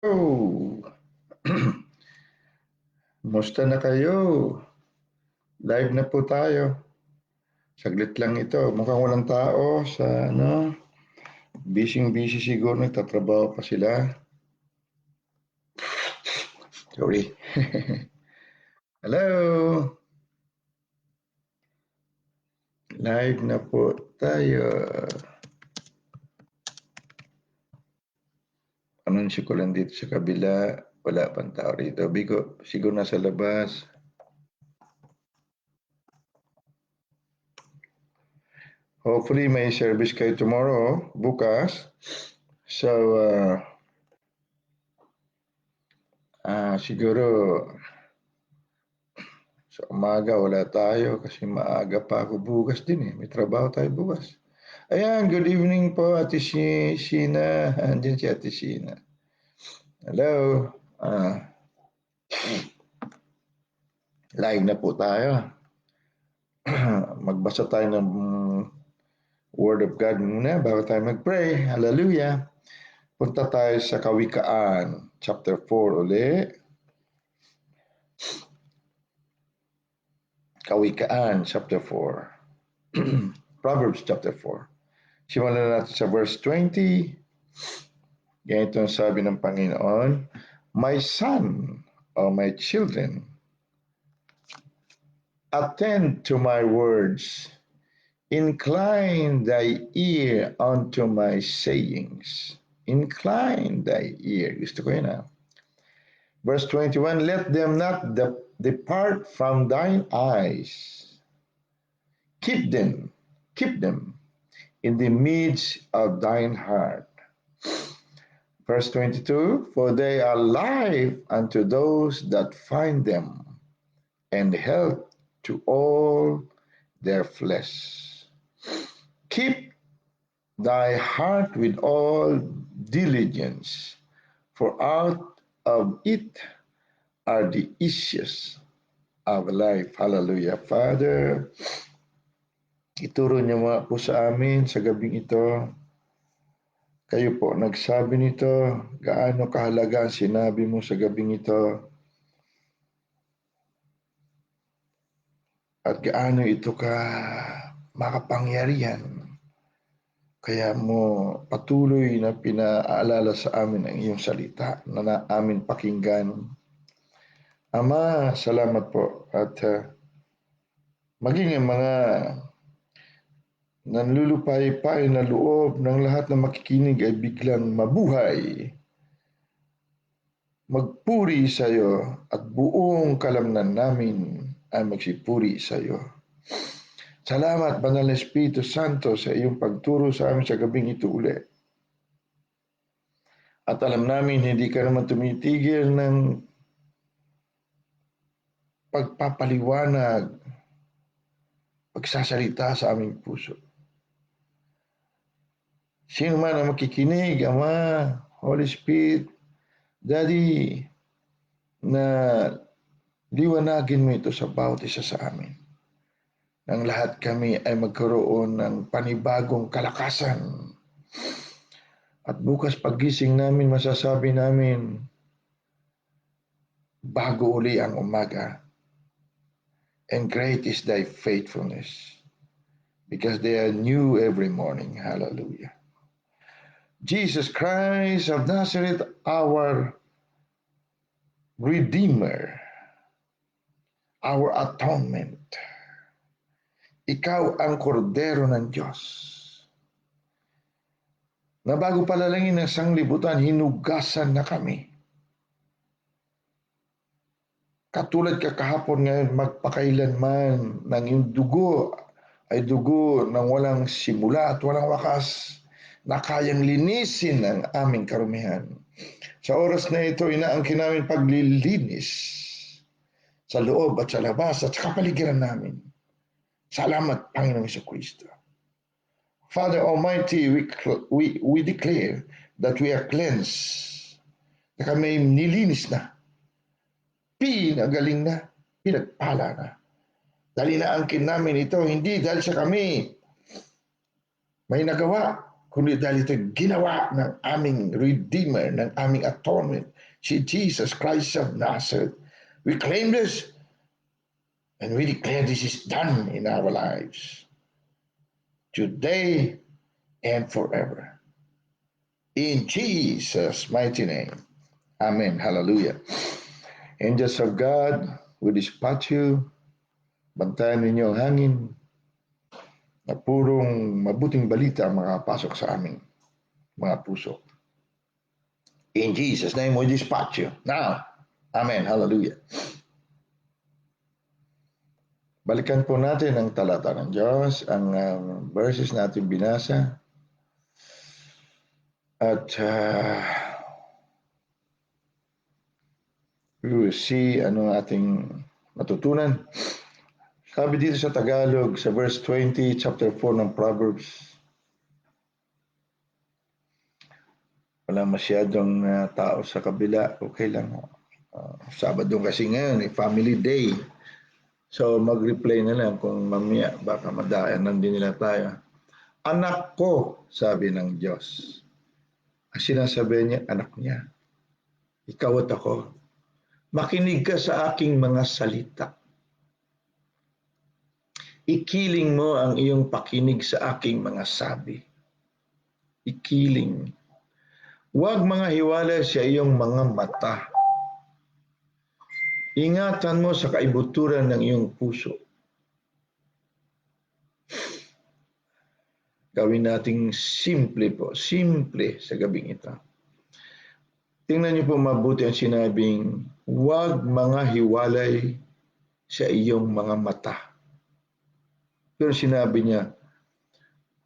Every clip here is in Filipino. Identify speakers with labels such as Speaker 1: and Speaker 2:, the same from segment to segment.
Speaker 1: Oh, musta na kayo? Live na po tayo. Saglit lang ito. Mukhang walang tao sa busy siguro, nagtatrabaho pa sila. Sorry. Hello. Live na po tayo. Anunsyo ko lang dito sa kabila. Wala pang tao rito. Bigo, siguro nasa labas. Hopefully may service kayo tomorrow, bukas. So, siguro sa umaga wala tayo kasi maaga pa ako bukas din eh. May trabaho tayo bukas. Ayan, good evening po Ate Sheena. Andiyan si Ate Sheena. Hello. Live na po tayo. Magbasa tayo ng Word of God muna bago tayo mag-pray. Hallelujah. Punta tayo sa Kawikaan, chapter 4 uli. Kawikaan, chapter 4. Proverbs, chapter 4. Simulan natin sa verse 20. Ganito ang sabi ng Panginoon, My son, or my children, attend to my words, incline thy ear unto my sayings. Incline thy ear. Gusto ko yun. Verse 21, let them not depart from thine eyes. Keep them in the midst of thine heart. Verse 22, for they are life unto those that find them, and health to all their flesh. Keep thy heart with all diligence, for out of it are the issues of life. Hallelujah. Father, ituro niyo mga po sa amin sa gabing ito. Kayo po nagsabi nito, gaano kahalaga ang sinabi mo sa gabing ito, at gaano ito ka makapangyarihan. Kaya mo patuloy na pinaalala sa amin ang iyong salita na amin pakinggan. Ama, salamat po at maging ang mga nanlulupay-pay na loob ng lahat na makikinig ay biglang mabuhay, magpuri sa iyo at buong kalamnan namin ay magsipuri sa iyo. Salamat, Banal na Espiritu Santo, sa iyong pagturo sa amin sa gabing ito uli. At alam namin, hindi ka naman tumitigil ng pagpapaliwanag, pagsasalita sa aming puso. Sino man ang makikinig, Ama, Holy Spirit, Daddy, na liwanagin mo ito sa bawat isa sa amin. Nang lahat kami ay magkaroon ng panibagong kalakasan. At bukas paggising namin, masasabi namin, bago uli ang umaga. And great is thy faithfulness, because they are new every morning. Hallelujah. Jesus Christ of Nazareth, our Redeemer, our atonement. Ikaw ang kordero ng Diyos, na bago palalangin ng sanglibutan, hinugasan na kami. Katulad kahapon, ngayon, magpakailanman ng iyong dugo ay dugo ng walang simula at walang wakas, na kayang linisin ang aming karumihan. Sa oras na ito, inaangkin namin paglilinis sa loob at sa labas at sa kapaligiran namin. Salamat, Panginoong Jesucristo. Father Almighty, we declare that we are cleansed, na kami nilinis na, pinagaling na, pinagpala na. Dahil inaangkin namin ito, hindi dahil sa kami may nagawa, kundi dahil ito ginawa ng aming Redeemer, ng aming atonement, si Jesus Christ of Nazareth. We claim this and we declare this is done in our lives today and forever. In Jesus' mighty name. Amen. Hallelujah. Angels of God, we dispatch you. Bantayan ninyo ang hangin na purong mabuting balita ang makapasok sa aming mga puso. In Jesus' name, we dispatch you. Now, amen. Hallelujah. Balikan po natin ang talata ng Diyos, ang verses natin binasa. At we will see ano ating matutunan. Sabi dito sa Tagalog, sa verse 20, chapter 4 ng Proverbs, wala masyadong tao sa kabila. Okay lang. Sabado kasi ngayon, family day. So mag-reply na lang kung mamaya baka madaanan din nila tayo. Anak ko, sabi ng Diyos. Ang sinasabi niya, anak niya. Ikaw at ako. Makinig ka sa aking mga salita. Ikiling mo ang iyong pakinig sa aking mga sabi. Ikiling. Huwag mga hiwalay sa iyong mga mata. Ingatan mo sa kaibuturan ng iyong puso. Gawin nating simple po. Simple sa gabing ito. Tingnan niyo po mabuti ang sinabing, huwag mga hiwalay sa iyong mga mata. Pero sinabi niya,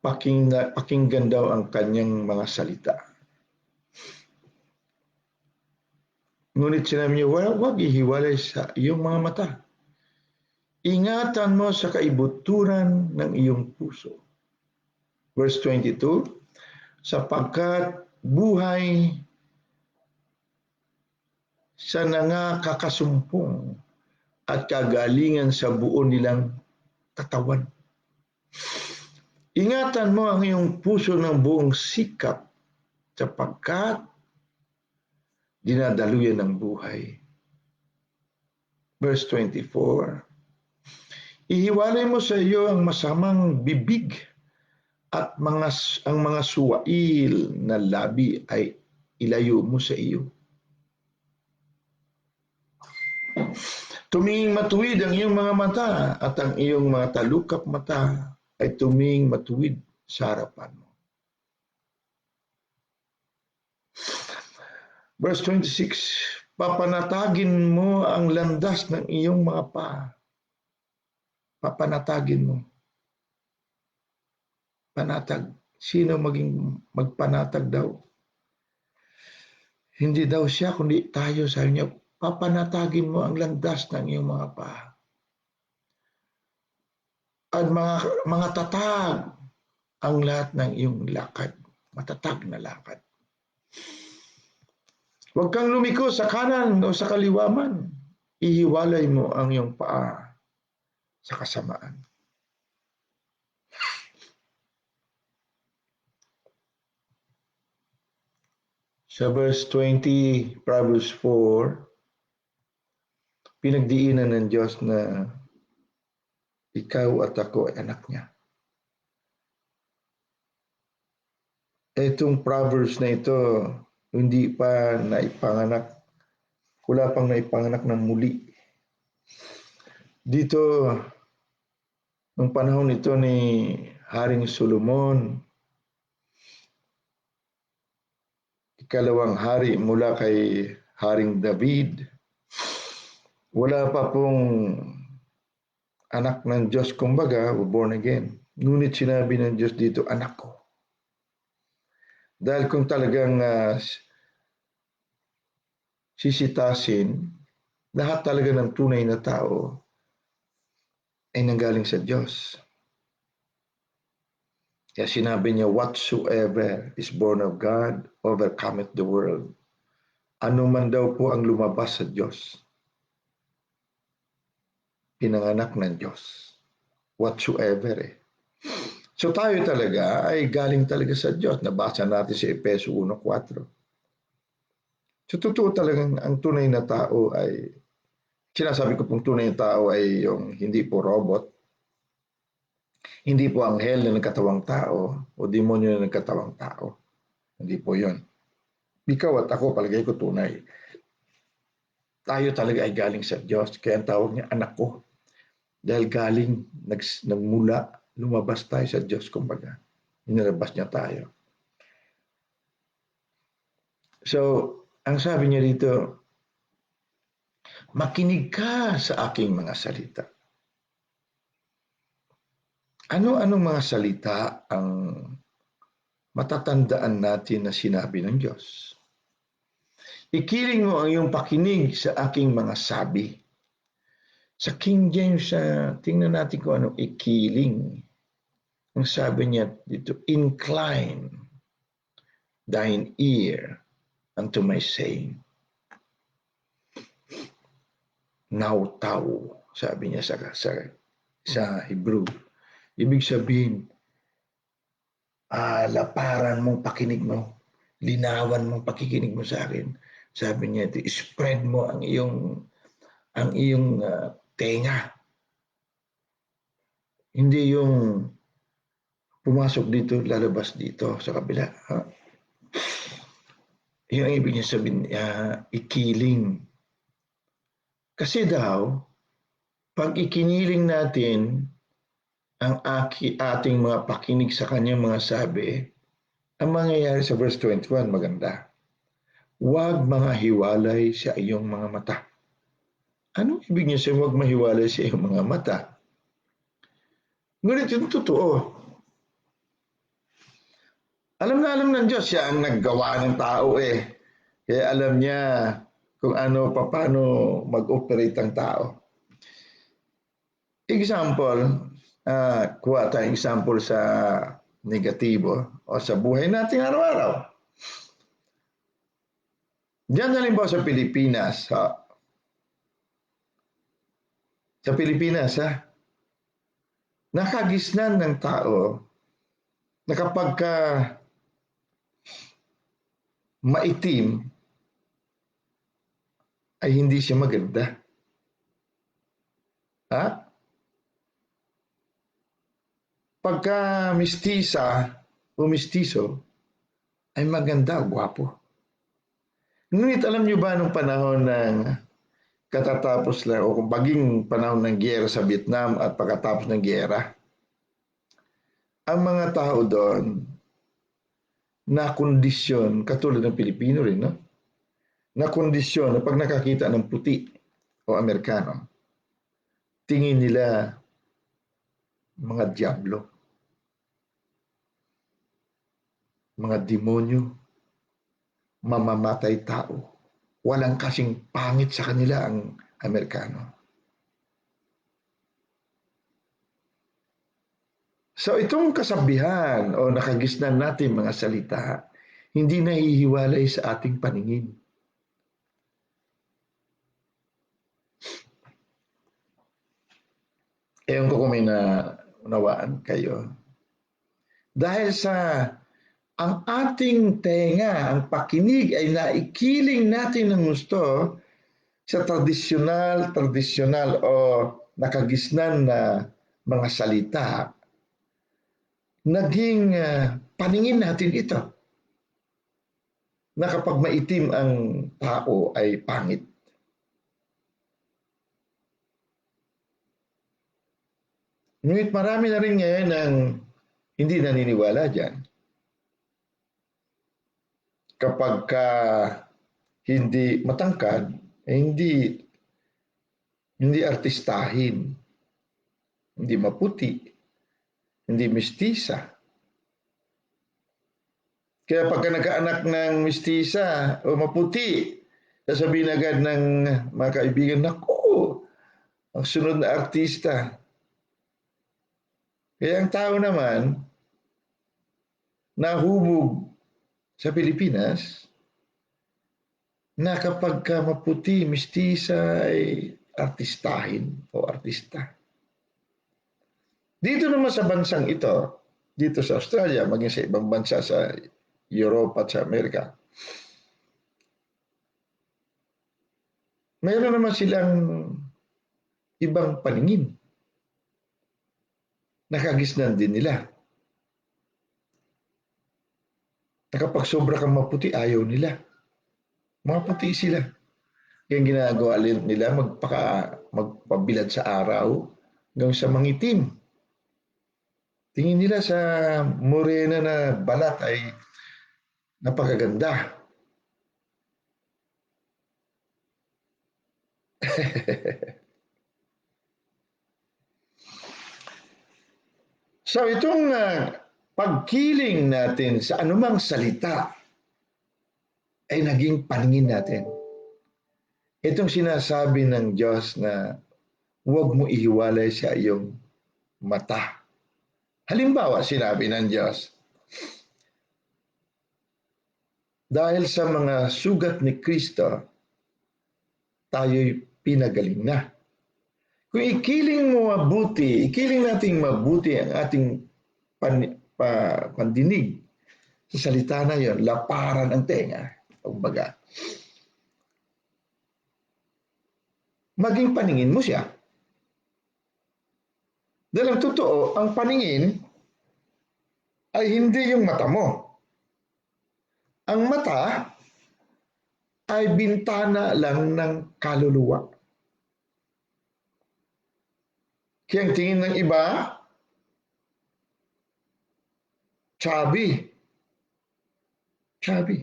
Speaker 1: pakinggan daw ang kanyang mga salita. Ngunit sinabi niya, huwag ihiwalay sa iyong mga mata. Ingatan mo sa kaibuturan ng iyong puso. Verse 22, sapagkat buhay sa nangakakasumpong at kagalingan sa buo nilang katawan. Ingatan mo ang iyong puso ng buong sikap sapagkat dinadaluyan ng buhay. Verse 24, ihiwalay mo sa iyo ang masamang bibig at ang mga suwail na labi ay ilayo mo sa iyo. Tumingin matuwid ang iyong mga mata at ang iyong mga talukap mata ay tumingin matuwid sa harapan mo. Verse 26, papanatagin mo ang landas ng iyong mga paa. Papanatagin mo. Panatag. Sino magpanatag daw? Hindi daw siya, kundi tayo. Sabi niya, papanatagin mo ang landas ng iyong mga paa. At mga tatag ang lahat ng iyong lakad. Matatag na lakad. Huwag kang lumiko sa kanan o sa kaliwaman. Ihiwalay mo ang iyong paa sa kasamaan. Sa verse 20, Proverbs 4, pinagdiinan ng Diyos na ikaw at ako ay anak niya. Itong Proverbs na ito, hindi pa naipanganak, wala pang naipanganak ng muli. Dito, nung panahon ito ni Haring Solomon, ikalawang hari mula kay Haring David, wala pa pong anak ng Diyos, kumbaga, born again. Ngunit sinabi ng Diyos dito, anak ko. Dahil kung talagang sisitasin, lahat talaga ng tunay na tao ay nanggaling sa Diyos. Kaya sinabi niya, whatsoever is born of God overcometh the world. Ano man daw po ang lumabas sa Diyos, pinanganak ng Diyos. Whatsoever So tayo talaga ay galing talaga sa Diyos. Nabasa natin sa Efeso 1:4. So totoo talagang ang tunay na tao ay, sinasabi ko pong tunay na tao ay yung hindi po robot, hindi po anghel na nagkatawang tao o demonyo na nagkatawang tao. Hindi po yun. Ikaw at ako, palagay ko tunay. Tayo talaga ay galing sa Diyos. Kaya ang tawag niya anak ko. Dahil galing, nagmula, lumabas tayo sa Diyos, kumbaga. Inilabas niya tayo. So, ang sabi niya dito, makinig ka sa aking mga salita. Ano-anong mga salita ang matatandaan natin na sinabi ng Diyos? Ikiling mo ang iyong pakinig sa aking mga sabi. Sa King James, tingnan natin kung anong ikiling. Ang sabi niya dito, incline thine ear unto my saying. Nautaw, sabi niya sa Hebrew. Ibig sabihin, laparan mong pakinig mo, linawan mong pakikinig mo sa akin. Sabi niya, spread mo ang iyong tenga. Hindi yung pumasok dito, lalabas dito sa kabila. Yun ang ibig niya sabihin, ikiling. Kasi daw, pag ikiniling natin ang ating mga pakinig sa kanyang mga sabi, ang mangyayari sa verse 21, maganda. Huwag mga hiwalay sa iyong mga mata. Anong ibig niya sabihin, huwag mahiwalay sa iyong mga mata? Ngunit yung totoo. Alam na alam ng Diyos, siya ang naggawa ng tao eh. Kaya alam niya kung paano mag-operate ang tao. Example, kuha tayong example sa negatibo o sa buhay natin araw-araw. Diyan halimbawa sa Pilipinas, sa Pilipinas, nakagisnan ng tao na kapag maitim, ay hindi siya maganda. Pagka mistisa o mistiso, ay maganda, gwapo. Ngunit alam niyo ba nung panahon ng katatapos lang o kung baging panahon ng giyera sa Vietnam at pagkatapos ng giyera, ang mga tao doon na kondisyon, katulad ng Pilipino rin, no? Na kondisyon na pag nakakita ng puti o Amerikano, tingin nila mga diablo, mga demonyo, mamamatay tao. Walang kasing pangit sa kanila ang Amerikano. So itong kasabihan o nakagisnan natin mga salita, hindi nahihiwalay sa ating paningin. Ewan ko kung may naunawaan kayo. Dahil sa ang ating tenga, ang pakinig ay naikiling natin ng gusto sa tradisyonal o nakagisnan na mga salita, naging paningin natin ito na kapag maitim ang tao ay pangit. Ngunit marami na rin ngayon ang hindi naniniwala dyan. Kapag hindi matangkad, hindi artistahin, hindi maputi, hindi mestisa. Kaya pagka nagkaanak ng mestisa o maputi, sasabihin agad ng mga kaibigan, naku, ang sunod na artista. Kaya ang tao naman, nahubog sa Pilipinas, na kapag maputi, mestisa ay artistahin o artista. Dito naman sa bansang ito, dito sa Australia, maging sa ibang bansa sa Europa at sa Amerika. Mayroon naman silang ibang paningin. Nakagisnan din nila. Na kapag sobra kang maputi, ayaw nila. Maputi sila. Kaya ginagawa nila magpabilad sa araw hanggang sa mangitim. Tingin nila sa morena na balat ay napakaganda. So itong pagkiling natin sa anumang salita ay naging paningin natin. Itong sinasabi ng Diyos na huwag mo ihiwalay sa iyong mata. Halimbawa, sinabi ng Diyos, dahil sa mga sugat ni Kristo, tayo'y pinagaling na. Kung ikiling mo mabuti, ikiling nating mabuti ang ating pandinig sa salita na yon, laparan ang tenga. Kumbaga, maging paningin mo siya. Dahil ang totoo, ang paningin ay hindi yung mata mo. Ang mata ay bintana lang ng kaluluwa. Kaya ang tingin ng iba, chubby. Chubby.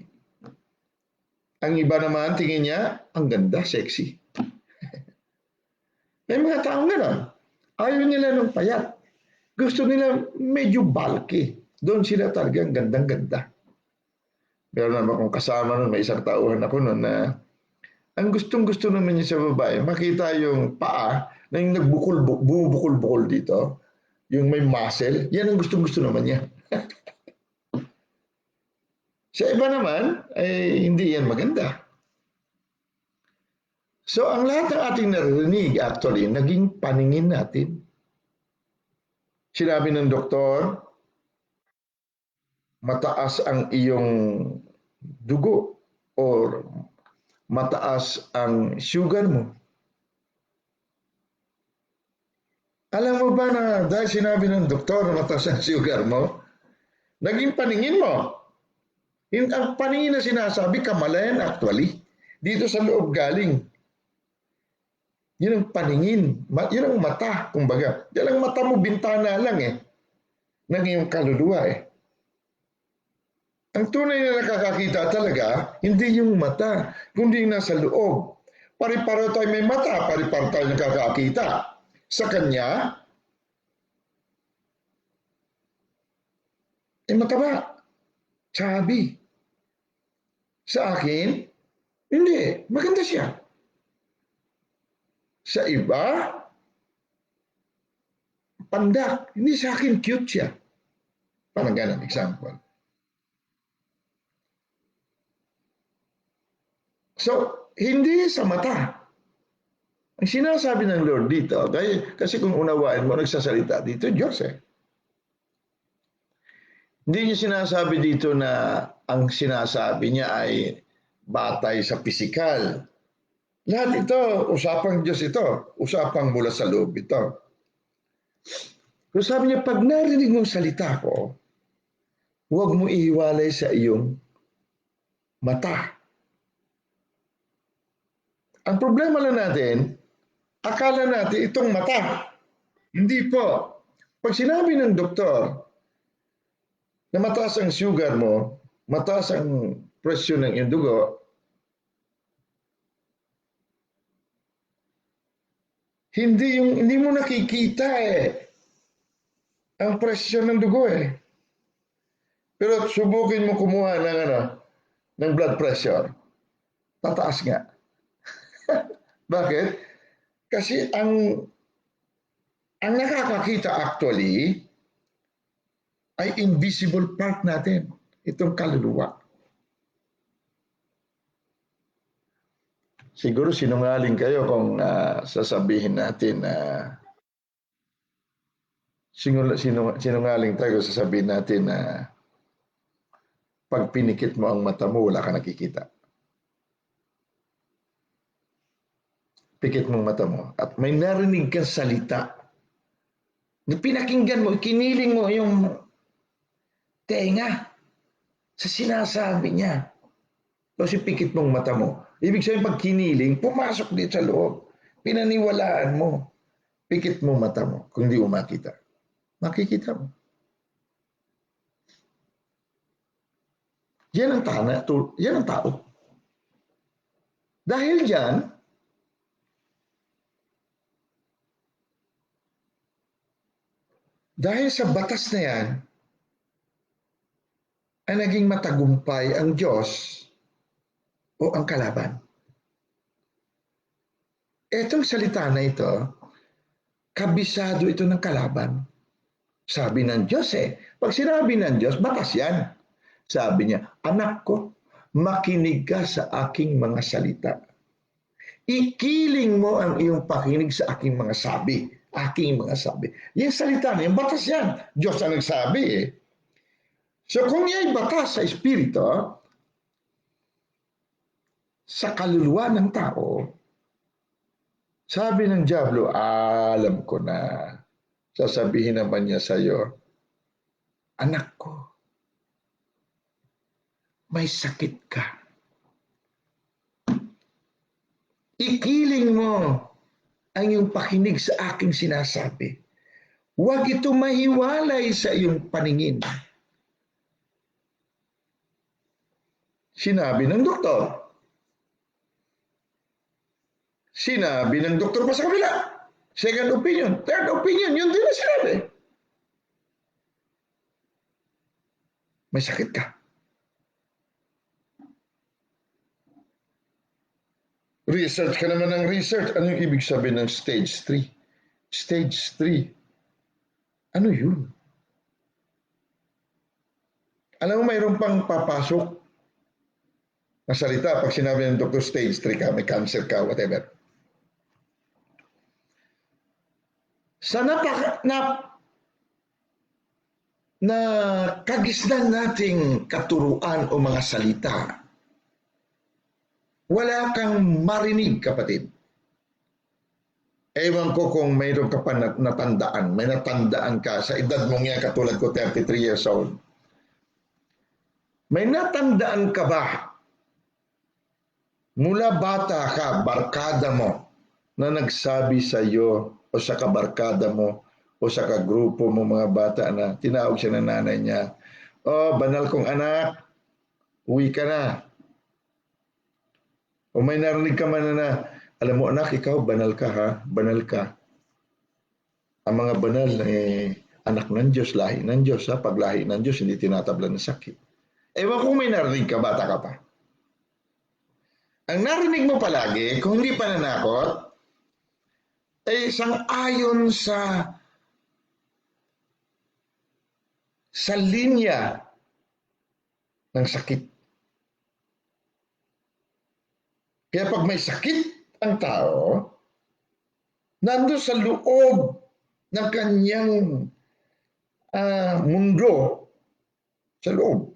Speaker 1: Ang iba naman, tingin niya, ang ganda, sexy. May mga taong gano'n. Ayaw nila ng payat. Gusto nila medyo bulky. Doon sila talagang gandang-ganda. Pero naman kung kasama nun, may isang tauhan ako nun na ang gustong-gusto naman niya sa babae, makita yung paa na yung bumubukol-bukol dito, yung may muscle, yan ang gustong-gusto naman niya. Sa iba naman, ay hindi yan maganda. So ang lahat ng ating narinig actually, naging paningin natin. Sinabi ng doktor, mataas ang iyong dugo or mataas ang sugar mo. Alam mo ba na dahil sinabi ng doktor na mataas ang sugar mo, naging paningin mo. Ang paningin na sinasabi, kamalayan actually. Dito sa loob galing. Yun ang paningin. Yun ang mata, kumbaga. Yan ang mata mo, bintana lang eh. Ng iyong kaluluwa eh. Ang tunay na nakakakita talaga, hindi yung mata, kundi yung nasa loob. Pari-paro tayo may mata, pari-paro tayo nakakakita. Sa kanya, mataba, chubby. Sa akin, hindi, maganda siya. Sa iba, pandak. Hindi sa akin cute siya. Parang ganun, example. So, hindi sa mata. Ang sinasabi ng Lord dito, kasi kung unawain mo, nagsasalita dito, Diyos eh. Hindi niya sinasabi dito na ang sinasabi niya ay batay sa pisikal. Lahat ito, usapang Diyos ito. Usapang mula sa loob ito. Kung sabi niya, pag narinig mong salita ko, huwag mo ihiwalay sa iyong mata. Ang problema lang natin, akala natin itong mata. Hindi po. Pag sinabi ng doktor na mataas ang sugar mo, mataas ang presyon ng iyong dugo, hindi mo nakikita eh ang presyon ng dugo eh. Pero subukin mo kumuha ng blood pressure. Tataas nga. Bakit? Kasi ang nakakakita actually ay invisible part natin, itong kaluluwa. Siguro sinungaling kayo kung sasabihin natin na Sinungaling tayo, sasabihin natin na pag pinikit mo ang mata mo, wala ka nakikita. Pikit mong mata mo at may narinig kang salita na pinakinggan mo, kiniling mo yung tenga sa sinasabi niya. Kasi pikit mong mata mo. Ibig sabihin pag kiniling, pumasok dito sa loob. Pinaniwalaan mo. Pikit mo mata mo kung di mo makita. Makikita mo. Yan ang tao. Dahil diyan, dahil sa batas na yan, ay naging matagumpay ang Diyos o ang kalaban. Etong salita na ito, kabisado ito ng kalaban. Sabi ng Diyos pag sinabi ng Diyos, batas yan. Sabi niya, anak ko, makinig ka sa aking mga salita. Ikiling mo ang iyong pakinig sa aking mga sabi. Aking mga sabi. Yung salita na, yung batas yan. Diyos ang nagsabi So kung yan batas sa Espiritu, sa kaluluwa ng tao, sabi ng Diablo, alam ko na. Sasabihin naman niya sa iyo, anak ko, may sakit ka. Ikiling mo ang iyong pakinig sa aking sinasabi. Huwag ito mahiwalay sa iyong paningin. Sinabi ng doktor. Sinabi ng doktor pa sa kabila. Second opinion, third opinion, yun din na sinabi. May sakit ka. Research ka naman ng research. Ano yung ibig sabihin ng stage 3? Stage 3. Ano yun? Alam mo, mayroon pang papasok na salita pag sinabi ng doctor stage 3 ka, may cancer ka, whatever. Sa kagisnan nating katuruan o mga salita, wala kang marinig, kapatid. Ewan ko kung mayroon ka pa natandaan. May natandaan ka sa edad mong yan, katulad ko, 33 years old. May natandaan ka ba mula bata ka, barkada mo, na nagsabi sa iyo o sa kabarkada mo o sa kagrupo mo mga bata na tinawag siya ng nanay niya, "Oh, banal kong anak, uwi ka na." O may narinig ka man na, "Alam mo anak, ikaw banal ka ha, banal ka. Ang mga banal anak ng Diyos, lahi ng Diyos ha, pag lahi ng Diyos hindi tinatablan ng sakit." Ewan kung may narinig ka, bata ka pa. Ang narinig mo palagi, kung hindi pananakot, ay sang-ayon sa linya ng sakit. Kaya pag may sakit ang tao, nando sa loob ng kanyang mundo, sa loob,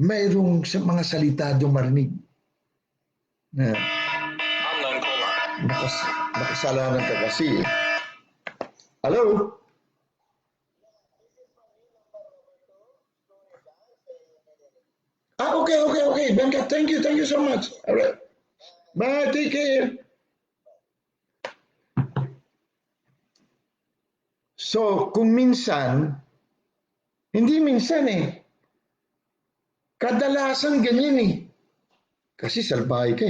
Speaker 1: mayroong mga salita dumarinig na makasalanan ka kasi. Hello? Okay. Benka, thank you so much. All right. Bye, take care. So, kung minsan, hindi minsan kadalasan ganyan Kasi salbahe ka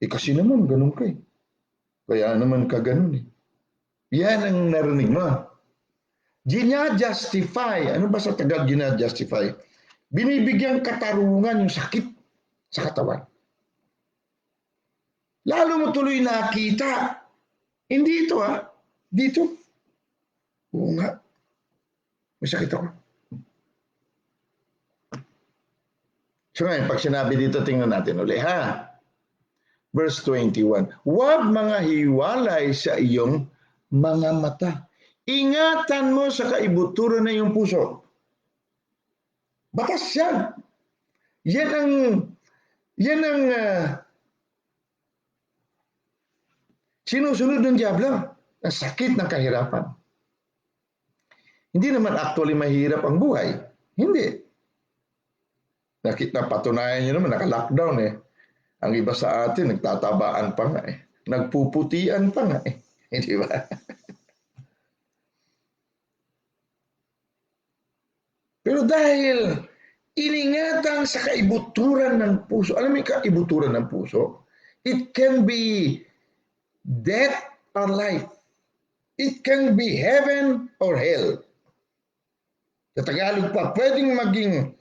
Speaker 1: kasi naman ganun ka Kaya naman ka ganun Yan ang narinig mo. Gina-justify. Ano ba sa Tagalog gina-justify? Binibigyan katarungan yung sakit sa katawan. Lalo mo tuloy nakita. Hindi ito Dito. Oo nga. May sakit ako. So ngayon, pag sinabi dito, tingnan natin uli Verse 21. Huwag mga hiwalay sa iyong mga mata. Ingatan mo sa kaibuturan ng iyong puso. Batas yan. Yan ang sinusunod ng Diablo. Ang sakit ng kahirapan. Hindi naman actually mahirap ang buhay. Hindi. Patunayan nyo naman, naka-lockdown eh. Ang iba sa atin, nagtatabaan pa nga eh. Nagpuputian pa nga eh. Hindi ba? Pero dahil iningatan sa kaibuturan ng puso, alam mo yung kaibuturan ng puso? It can be death or life. It can be heaven or hell. Sa Tagalog pa, pwedeng maging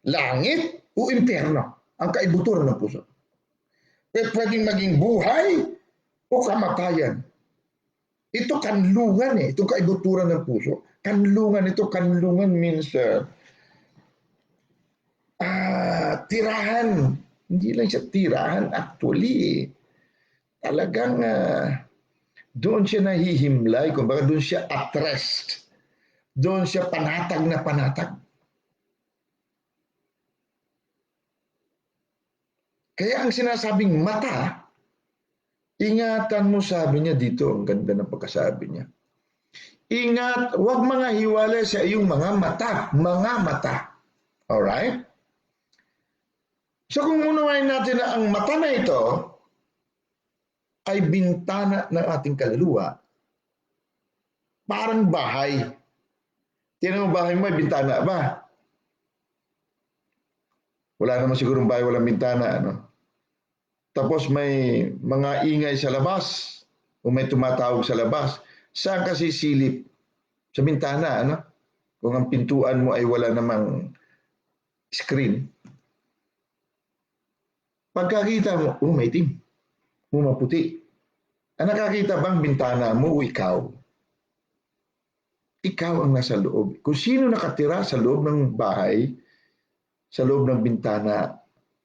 Speaker 1: langit o impyerno ang kaibuturan ng puso. Pwedeng maging buhay o kamatayan. Ito kanlungan eh. Ito kaibuturan ng puso. Kanlungan ito. Kanlungan means tirahan. Hindi lang siya tirahan actually. Talagang doon siya nahihimlay. Kumbaga doon siya at rest. Doon siya panatag na panatag. Kaya ang sinasabing mata, ingatan mo, sabi niya dito, ang ganda ng pagkasabi niya. Ingat, huwag mga hiwalay sa iyong mga mata. Mga mata. Alright? So kung unawain natin na ang mata na ito ay bintana ng ating kaluluwa, parang bahay. Tingnan mo bahay mo, may bintana ba? Wala naman sigurong bahay walang bintana, ano? Tapos may mga ingay sa labas o may tumatawag sa labas. Saan ka sisilip? Sa bintana, ano? Kung ang pintuan mo ay wala namang screen. Pagkakita mo, may itim. Maputi. Ang nakakita bang bintana mo o ikaw? Ikaw ang nasa loob. Kung sino nakatira sa loob ng bahay, sa loob ng bintana,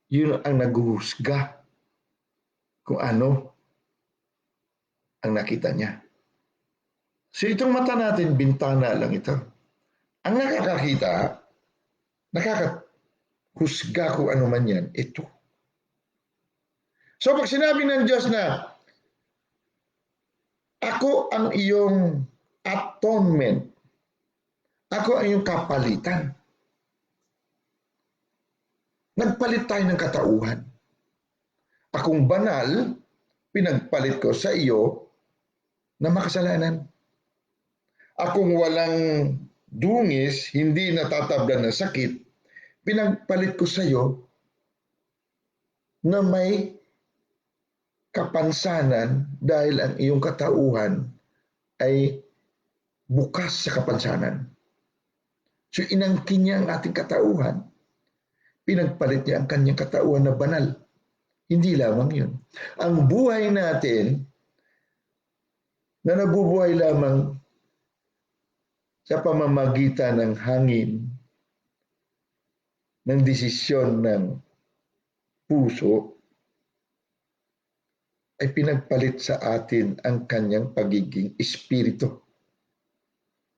Speaker 1: yun ang naghuhusga kung ano ang nakita niya. So itong mata natin, bintana lang ito. Ang nakakakita, nakakahusga kung ano man yan, ito. So pag sinabi ng Diyos na, ako ang iyong atonement, ako ang iyong kapalitan. Nagpalit tayo ng katauhan. Akong banal, pinagpalit ko sa iyo na makasalanan. Akong walang dungis, hindi natatablan ng sakit, pinagpalit ko sa iyo na may kapansanan dahil ang iyong katauhan ay bukas sa kapansanan. So inangkin niya ang ating katauhan. Pinagpalit niya ang kanyang katauhan na banal. Hindi lamang yun. Ang buhay natin na nabubuhay lamang sa pamamagitan ng hangin, ng desisyon ng puso, ay pinagpalit sa atin ang kanyang pagiging espiritu.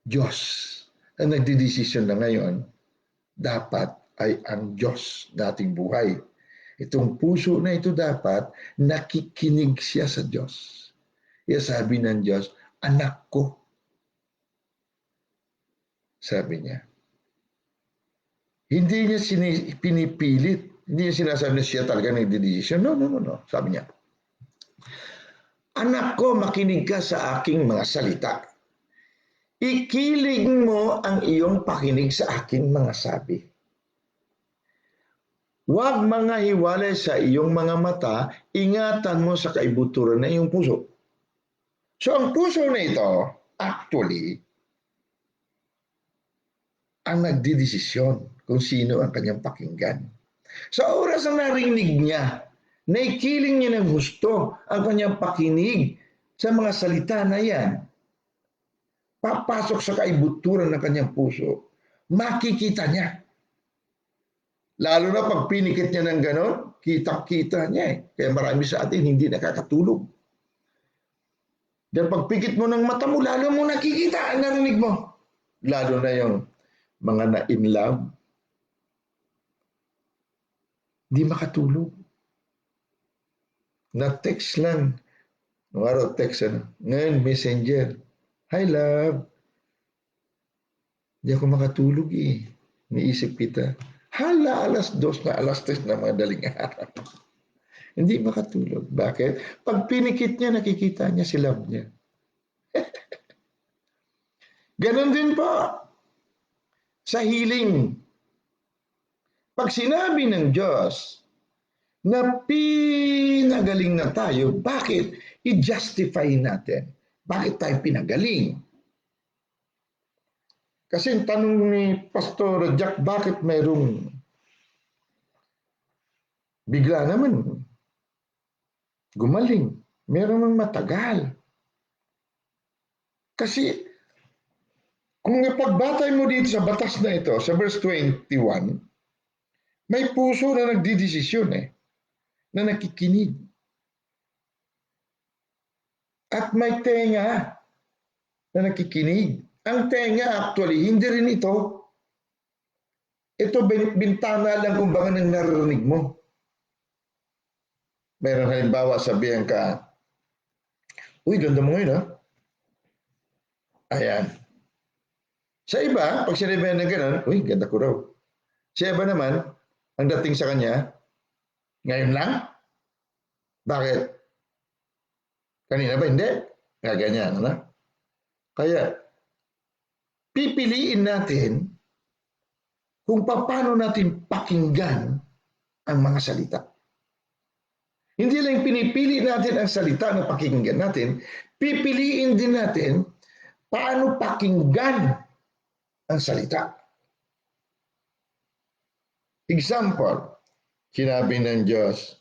Speaker 1: Diyos ang nagdidesisyon na ngayon, dapat ay ang Diyos nating buhay. Itong puso na ito dapat nakikinig siya sa Diyos. Kaya sabi ng Diyos, anak ko. Sabi niya. Hindi niya pinipilit. Hindi niya sinasabi na siya talaga nagdidesisyon. No. Sabi niya, anak ko, makinig ka sa aking mga salita. Ikilig mo ang iyong pakinig sa aking mga sabi. Huwag mga hiwalay sa iyong mga mata, ingatan mo sa kaibuturan ng iyong puso. So ang puso na ito, actually, ang nagdidesisyon kung sino ang kanyang pakinggan. Sa oras na narinig niya, naikiling niya ng gusto ang kanyang pakinig sa mga salita na yan, papasok sa kaibuturan ng kanyang puso, makikita niya. Lalo na pag pinikit niya ng ganon, kitang-kita niya eh. Kaya marami sa atin hindi nakakatulog. Dahil pagpikit mo ng mata mo, lalo mo nakikita, narinig mo. Lalo na yung mga na-in love, di makatulog. Na-text lang. Nung araw, text ano. Ngayon, messenger. Hi, love. Di ako makatulog eh. Niisip kita. Hala, alas 2 na, alas 3 na mga daling araw. Hindi makatulog. Bakit? Pag pinikit niya, nakikita niya si love niya. Ganon din po sa healing. Pag sinabi ng Diyos na pinagaling na tayo, bakit? I-justify natin. Bakit tayo pinagaling? Kasi ang tanong ni Pastor Jack, bakit mayroong bigla naman gumaling? Meron mang matagal. Kasi kung ipagbatay mo dito sa batas na ito, sa verse 21, may puso na nagdidesisyon na nakikinig. At may tenga na nakikinig. Ang tenga actually, hindi rin ito. Ito bintana lang kung baka nang narinig mo. Meron halimbawa sabihan ka, uy, ganda mo ngayon ha. Ayan. Sa iba, pag sinabihan na gano'n, uy, ganda ko raw. Sa iba naman, ang dating sa kanya, ngayon lang? Bakit? Kanina ba hindi? Ganyan, ano? Kaya, pipiliin natin kung paano natin pakinggan ang mga salita. Hindi lang pinipili natin ang salita na pakinggan natin, pipiliin din natin paano pakinggan ang salita. Example, sinabi ng Diyos,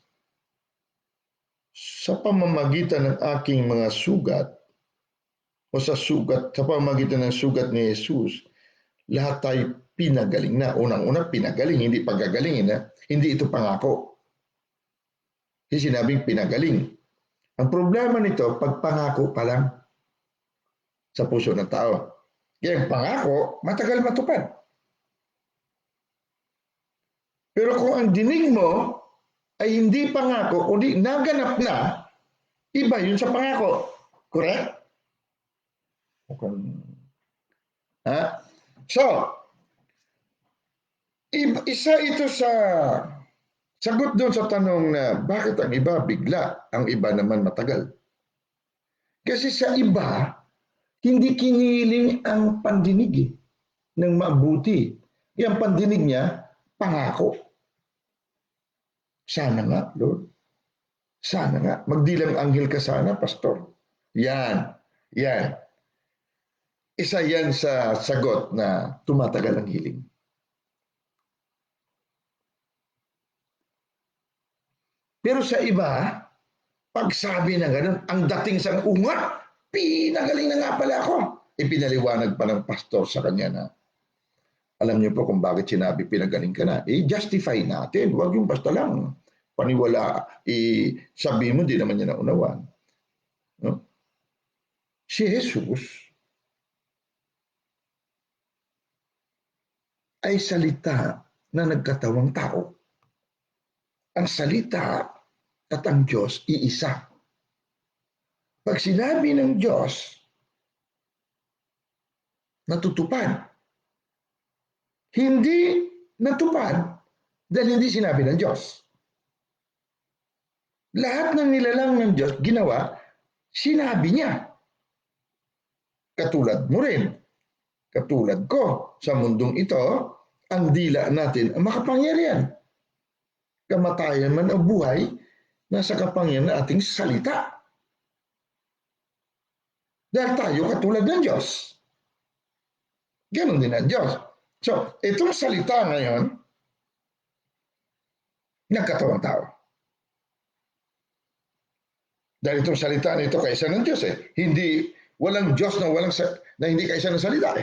Speaker 1: sa pamamagitan ng aking mga sugat, o sa pamamagitan ng sugat ni Jesus, lahat tayo pinagaling na. Unang-una, pinagaling, hindi pagagalingin na. Hindi ito pangako. Kasi sinabing pinagaling. Ang problema nito, pag pangako pa lang sa puso ng tao. Kaya ang pangako, matagal matupad. Pero kung ang dinig mo ay hindi pangako, kundi naganap na, iba yun sa pangako. Correct? Ha? So, isa ito sa sagot doon sa tanong na bakit ang iba bigla, ang iba naman matagal. Kasi sa iba, hindi kiniling ang pandinig ng mabuti. Yung pandinig niya, pangako. Sana nga, Lord. Sana nga. Magdilang anghel ka sana, Pastor. Yan. Yan. Isa yan sa sagot na tumatagal ang healing. Pero sa iba, pag sabi na gano'n, ang dating sa unga, pinagaling na nga pala ako. Ipinaliwanag pa ng pastor sa kanya na, alam niyo po kung bakit sinabi pinagaling ka na. I-justify natin. Huwag yung basta lang. Paniwala, sabihin mo, di naman niya naunawan. No? Si Jesus ay salita na nagkatawang tao. Ang salita at ang Diyos, iisa. Pag sinabi ng Diyos, natutupad. Hindi natupad dahil hindi sinabi ng Diyos. Lahat ng nilalang ng Diyos, ginawa, sinabi niya. Katulad mo rin. Katulad ko, sa mundong ito, ang dila natin ang makapangyarihan. Kamatayan man o buhay, nasa kapangyarihan ng ating salita. Dahil tayo katulad ng Diyos. Ganon din ang Diyos. So, itong salita ngayon, nagkatawang tao. Dahil itong salita nito kaisa ng Diyos Hindi, walang Diyos na hindi kaisa ng salita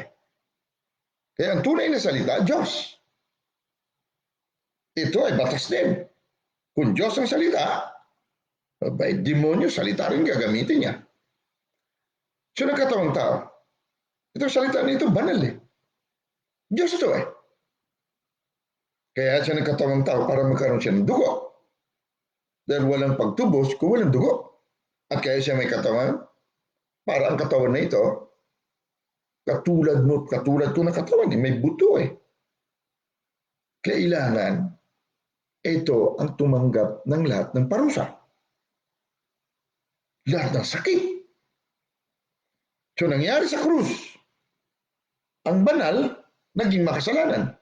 Speaker 1: Kaya ang tunay na salita, Diyos. Ito ay batas din. Kung Diyos ang salita, by demonyo, salita rin gagamitin niya. So nagkatawang tao. Ito salita nito banal eh. Diyos to eh. Kaya siya nagkatawang tao para magkaroon siya ng dugo. Dahil walang pagtubos kung walang dugo. At kaya siya may katawan para ang katawan na ito katulad ko na katawan eh. May buto eh. Kailangan ito ang tumanggap ng lahat ng parusa. Lahat ng sakit. So nangyari sa krus, ang banal naging makasalanan.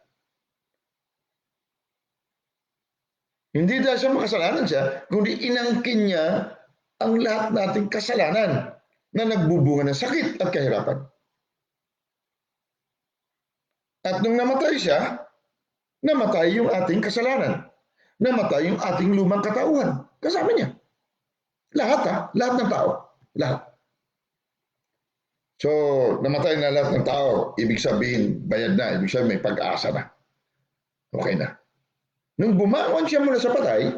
Speaker 1: Hindi dahil sa makasalanan siya, kundi inangkin niya ang lahat nating kasalanan na nagbubunga ng sakit at kahirapan. At nung namatay siya, namatay yung ating kasalanan. Namatay yung ating lumang katauhan. Kasama niya. Lahat lahat ng tao. Lahat. So, namatay na lahat ng tao. Ibig sabihin, bayad na. Ibig sabihin, may pag-asa na. Okay na. Nung bumangon siya mula sa patay,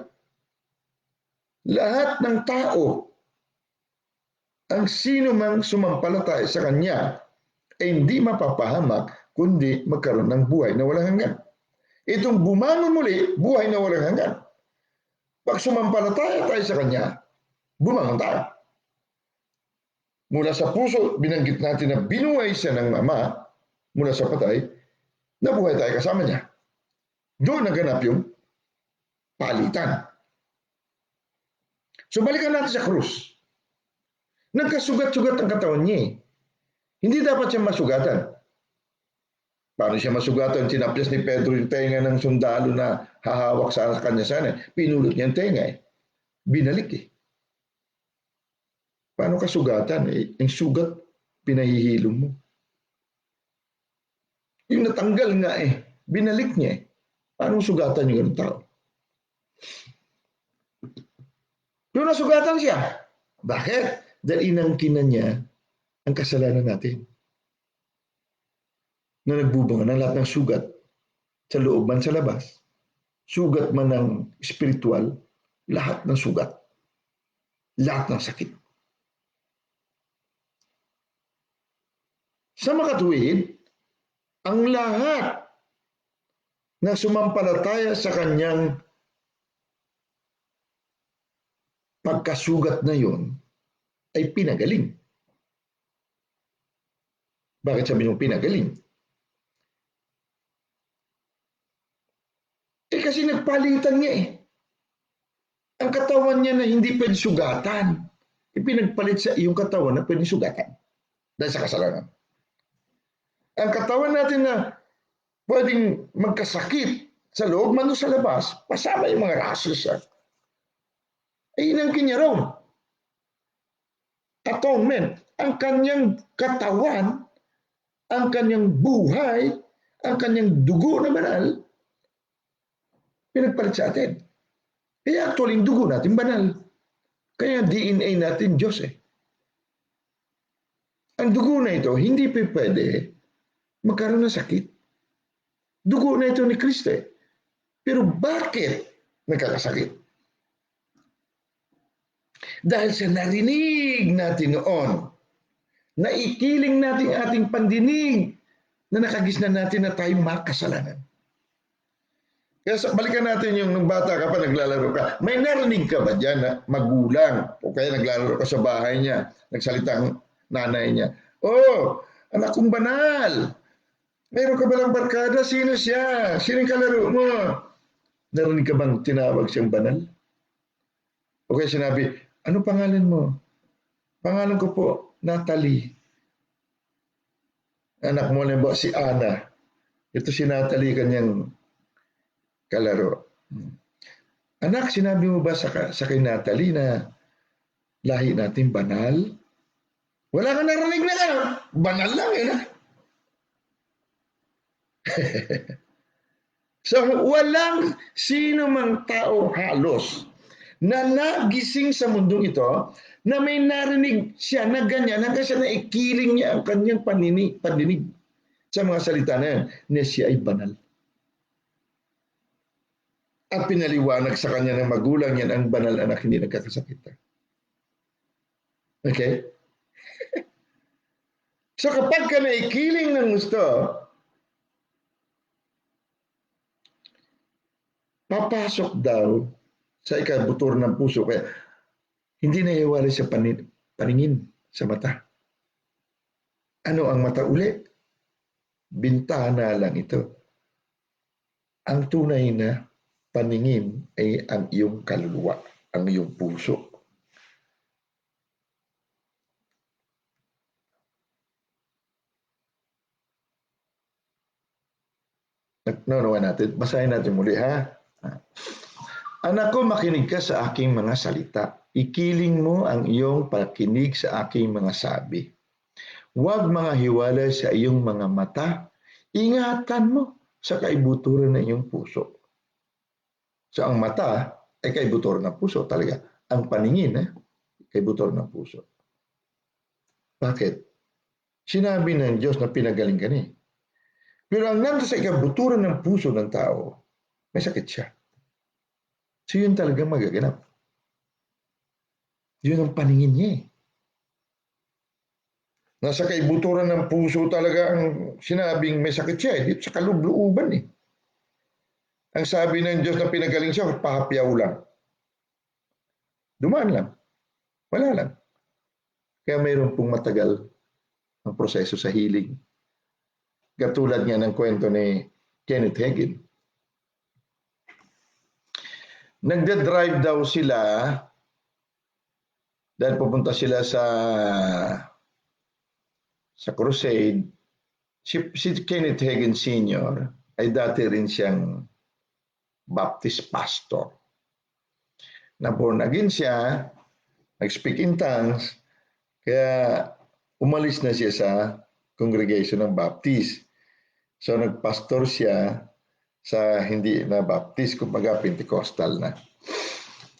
Speaker 1: lahat ng tao, ang sino mang sumampalataya sa kanya, ay hindi mapapahamak, kundi magkaroon ng buhay na walang hanggan. Itong bumangon muli, buhay na walang hanggan. Pag sumampalataya tayo sa kanya, bumangon tayo. Mula sa puso, binanggit natin na binuhay siya ng Ama mula sa patay, nabuhay tayo kasama niya. Doon naganap yung palitan. So balikan natin sa krus. Nagkasugat-sugat ang katawan niya eh. Hindi dapat siya masugatan. Paano siya masugatan? Tinapyas ni Pedro yung tenga ng sundalo na hahawak sa kanya sana. Pinulot niya yung tenga eh. Binalik eh. Paano ka sugatan? Eh, yung sugat, pinahihilo mo. Yung natanggal nga eh, binalik niya eh. Paano sugatan yung ganun tao? Pero nasugatan siya. Bakit? Dahil inangkin na niya ang kasalanan natin. Na nagbubunga ng lahat ng sugat sa loob man sa labas. Sugat man ng spiritual, lahat ng sugat. Lahat ng sakit. Sa makatuwid, ang lahat na sumampalataya sa kanyang pagkasugat na yun ay pinagaling. Bakit sabi nyo pinagaling? Eh kasi nagpalitan niya eh. Ang katawan niya na hindi pwede sugatan, ipinagpalit sa iyong katawan na pwede sugatan dahil sa kasalanan. Ang katawan natin na pwedeng magkasakit sa loob man o sa labas, pasama yung mga rashes. Ay inangkin niya raw. Atonement. Ang kanyang katawan, ang kanyang buhay, ang kanyang dugo na banal, pinagpalit sa atin. Kaya actually, yung dugo natin banal. Kaya DNA natin Diyos eh. Ang dugo na ito, hindi pwede magkaroon ng sakit. Dugo na ito ni Kristo eh. Pero bakit nagkakasakit? Dahil sa narinig natin noon, naikiling natin ating pandinig na nakagisnan natin na tayo makasalanan. Kaya balikan natin yung nung bata ka pa, naglalaro ka. May narinig ka ba dyan na magulang o kaya naglalaro ka sa bahay niya, nagsalita ang nanay niya, "Oh, anak kong banal, meron ka ba lang barkada? Sino siya? Sino yung kalaro mo?" Narinig ka bang tinawag siyang banal? O kaya sinabi, "Ano pangalan mo?" "Pangalan ko po, Natalie." Anak mo na ba si Ana? Ito si Natalie, kanyang kalaro. "Anak, sinabi mo ba sa kay Natalie na lahi natin banal?" Wala kang narinig na ano? Banal lang eh. So, walang sino mang tao halos na nagising sa mundong ito na may narinig siya na ganyan hanggang siya naikiling niya ang kanyang pandinig sa mga salita na yan na siya ay banal. At pinaliwanag sa kanya ng magulang yan ang banal anak, hindi nagkakasakit. Okay? So kapag ka naikiling ng gusto, papasok daw sa ikabutur ng puso. Kaya hindi naiwala sa paningin sa mata. Ano ang mata uli? Bintana lang ito. Ang tunay na paningin ay ang iyong kaluluwa, ang iyong puso. Nakunawa natin. Basahin natin muli, ha? Anak ko, makinig ka sa aking mga salita. Ikiling mo ang iyong pakinig sa aking mga sabi. Huwag mga hiwalay sa iyong mga mata. Ingatan mo sa kaibuturan ng iyong puso. So ang mata ay kaibuturan ng puso talaga. Ang paningin, kaibuturan ng puso. Bakit? Sinabi ng Diyos na pinagaling ka niya. Pero ang nandun sa ikabuturan ng puso ng tao, may sakit siya. So yun talagang magaganap. Yun ang paningin niya. Nasa kaibuturan ng puso talaga ang sinabing may sakit siya. Dito sa kalubluuban eh. Ang sabi ng Diyos na pinagaling siya, pahapyaw lang. Dumaan lang. Wala lang. Kaya mayroon pong matagal ang proseso sa healing. Katulad nga ng kwento ni Kenneth Hagin. Nagde-drive daw sila dahil pupunta sila sa crusade. Si Kenneth Hagin Sr. ay dati rin siyang Baptist pastor. Na born again siya, nag-speak in tongues, kaya umalis na siya sa congregation ng Baptist. So nagpastor siya sa hindi na Baptist, kumbaga Pentecostal na.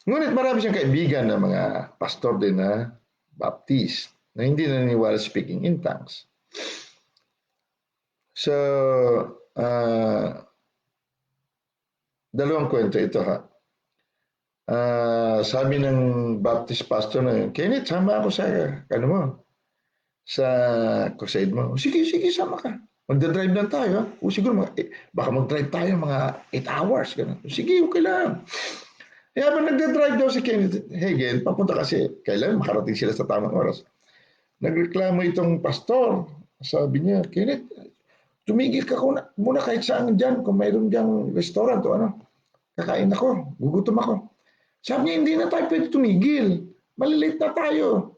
Speaker 1: Ngunit marami siyang kaibigan na mga pastor din na Baptist na hindi naniniwala speaking in tongues. So, dalawang kwento ito ha. Sabi ng Baptist pastor na, Kenneth, sama ako sa sa crusade mo. Sige, sama ka. Magdadrive lang tayo, ha? O siguro, baka mag-drive tayo mga 8 hours. Ganun. Sige, okay lang. Kaya habang nagdadrive daw si Kenneth Hagin, papunta kasi, kailan makarating sila sa tamang oras. Nagreklamo itong pastor. Sabi niya, Kenneth, tumigil ka muna kahit saan dyan, kung mayroon dyan restaurant o ano. Kakain ako, gugutom ako. Sabi niya, hindi na tayo pwede tumigil. Malilate na tayo.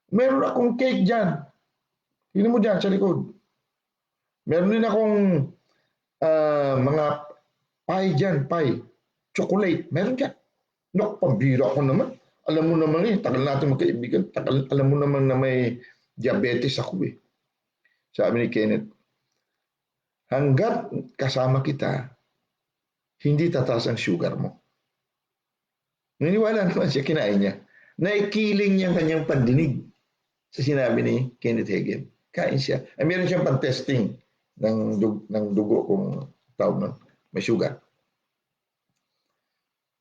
Speaker 1: Meron akong cake dyan. Tingnan mo dyan sa likod. Meron din akong mga pie dyan, pie. Chocolate, meron dyan. Naku, pambira ko naman. Alam mo naman tagal natin magkaibigan. Alam mo naman na may diabetes ako eh. Sabi ni Kenneth, hanggat kasama kita, hindi tataas ang sugar mo. Naniwala naman siya, kinain niya. Naikiling niya ang kanyang pandinig sa sinabi ni Kenneth Hagin. Kain siya. Ay, meron siyang pan-testing ng dugo kung tawag nun. May sugar.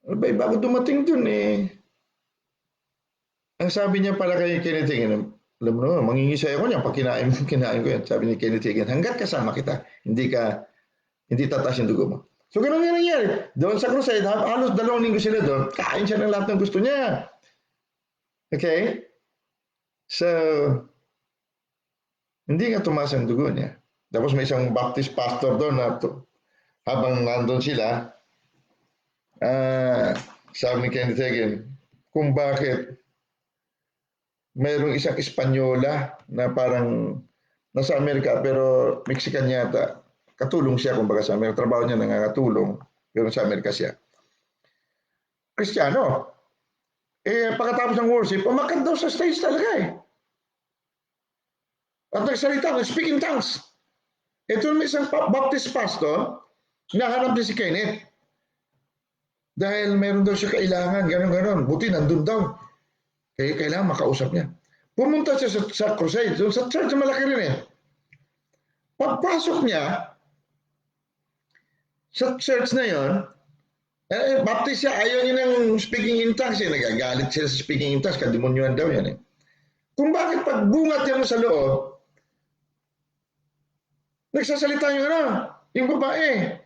Speaker 1: Abay, bago dumating dun ang sabi niya pala kay Kenneth Hagin, alam mo naman, mangingisay ako niya pag kinain ko yan. Sabi ni Kenneth Hagin, hanggat kasama kita, hindi tataas yung dugo mo. So, ganun nga nangyari. Doon sa crusade, halos 2 linggo sila doon, kain siya ng lahat ng gusto niya. Okay? So, hindi nga tumaas ang dugo niya. Tapos may isang Baptist pastor doon na habang nandun sila, sabi ni Kenneth Hagin, kung bakit mayroong isang Espanyola na parang nasa Amerika pero Mexican yata. Katulong siya kumbaga sa Amerika. Trabaho niya nangangatulong pero sa Amerika siya. Kristiyano. Pagkatapos ng worship, umakyat daw sa stage talaga At nagsalita, speak in tongues. Ito may isang Baptist pastor, nahanap niya si Kenneth. Dahil mayroon daw siya kailangan, gano'n. Buti nandun daw. Kaya kailangan makausap niya. Pumunta siya sa crusade, sa church na malaki rin Pagpasok niya, sa church na yon, Baptist siya, ayaw niya ng speaking in tongues. Nagagalit siya sa speaking in tongues, kademonyohan daw yan Kung bakit pagbungat niya sa loob, Nagsasalita yung babae,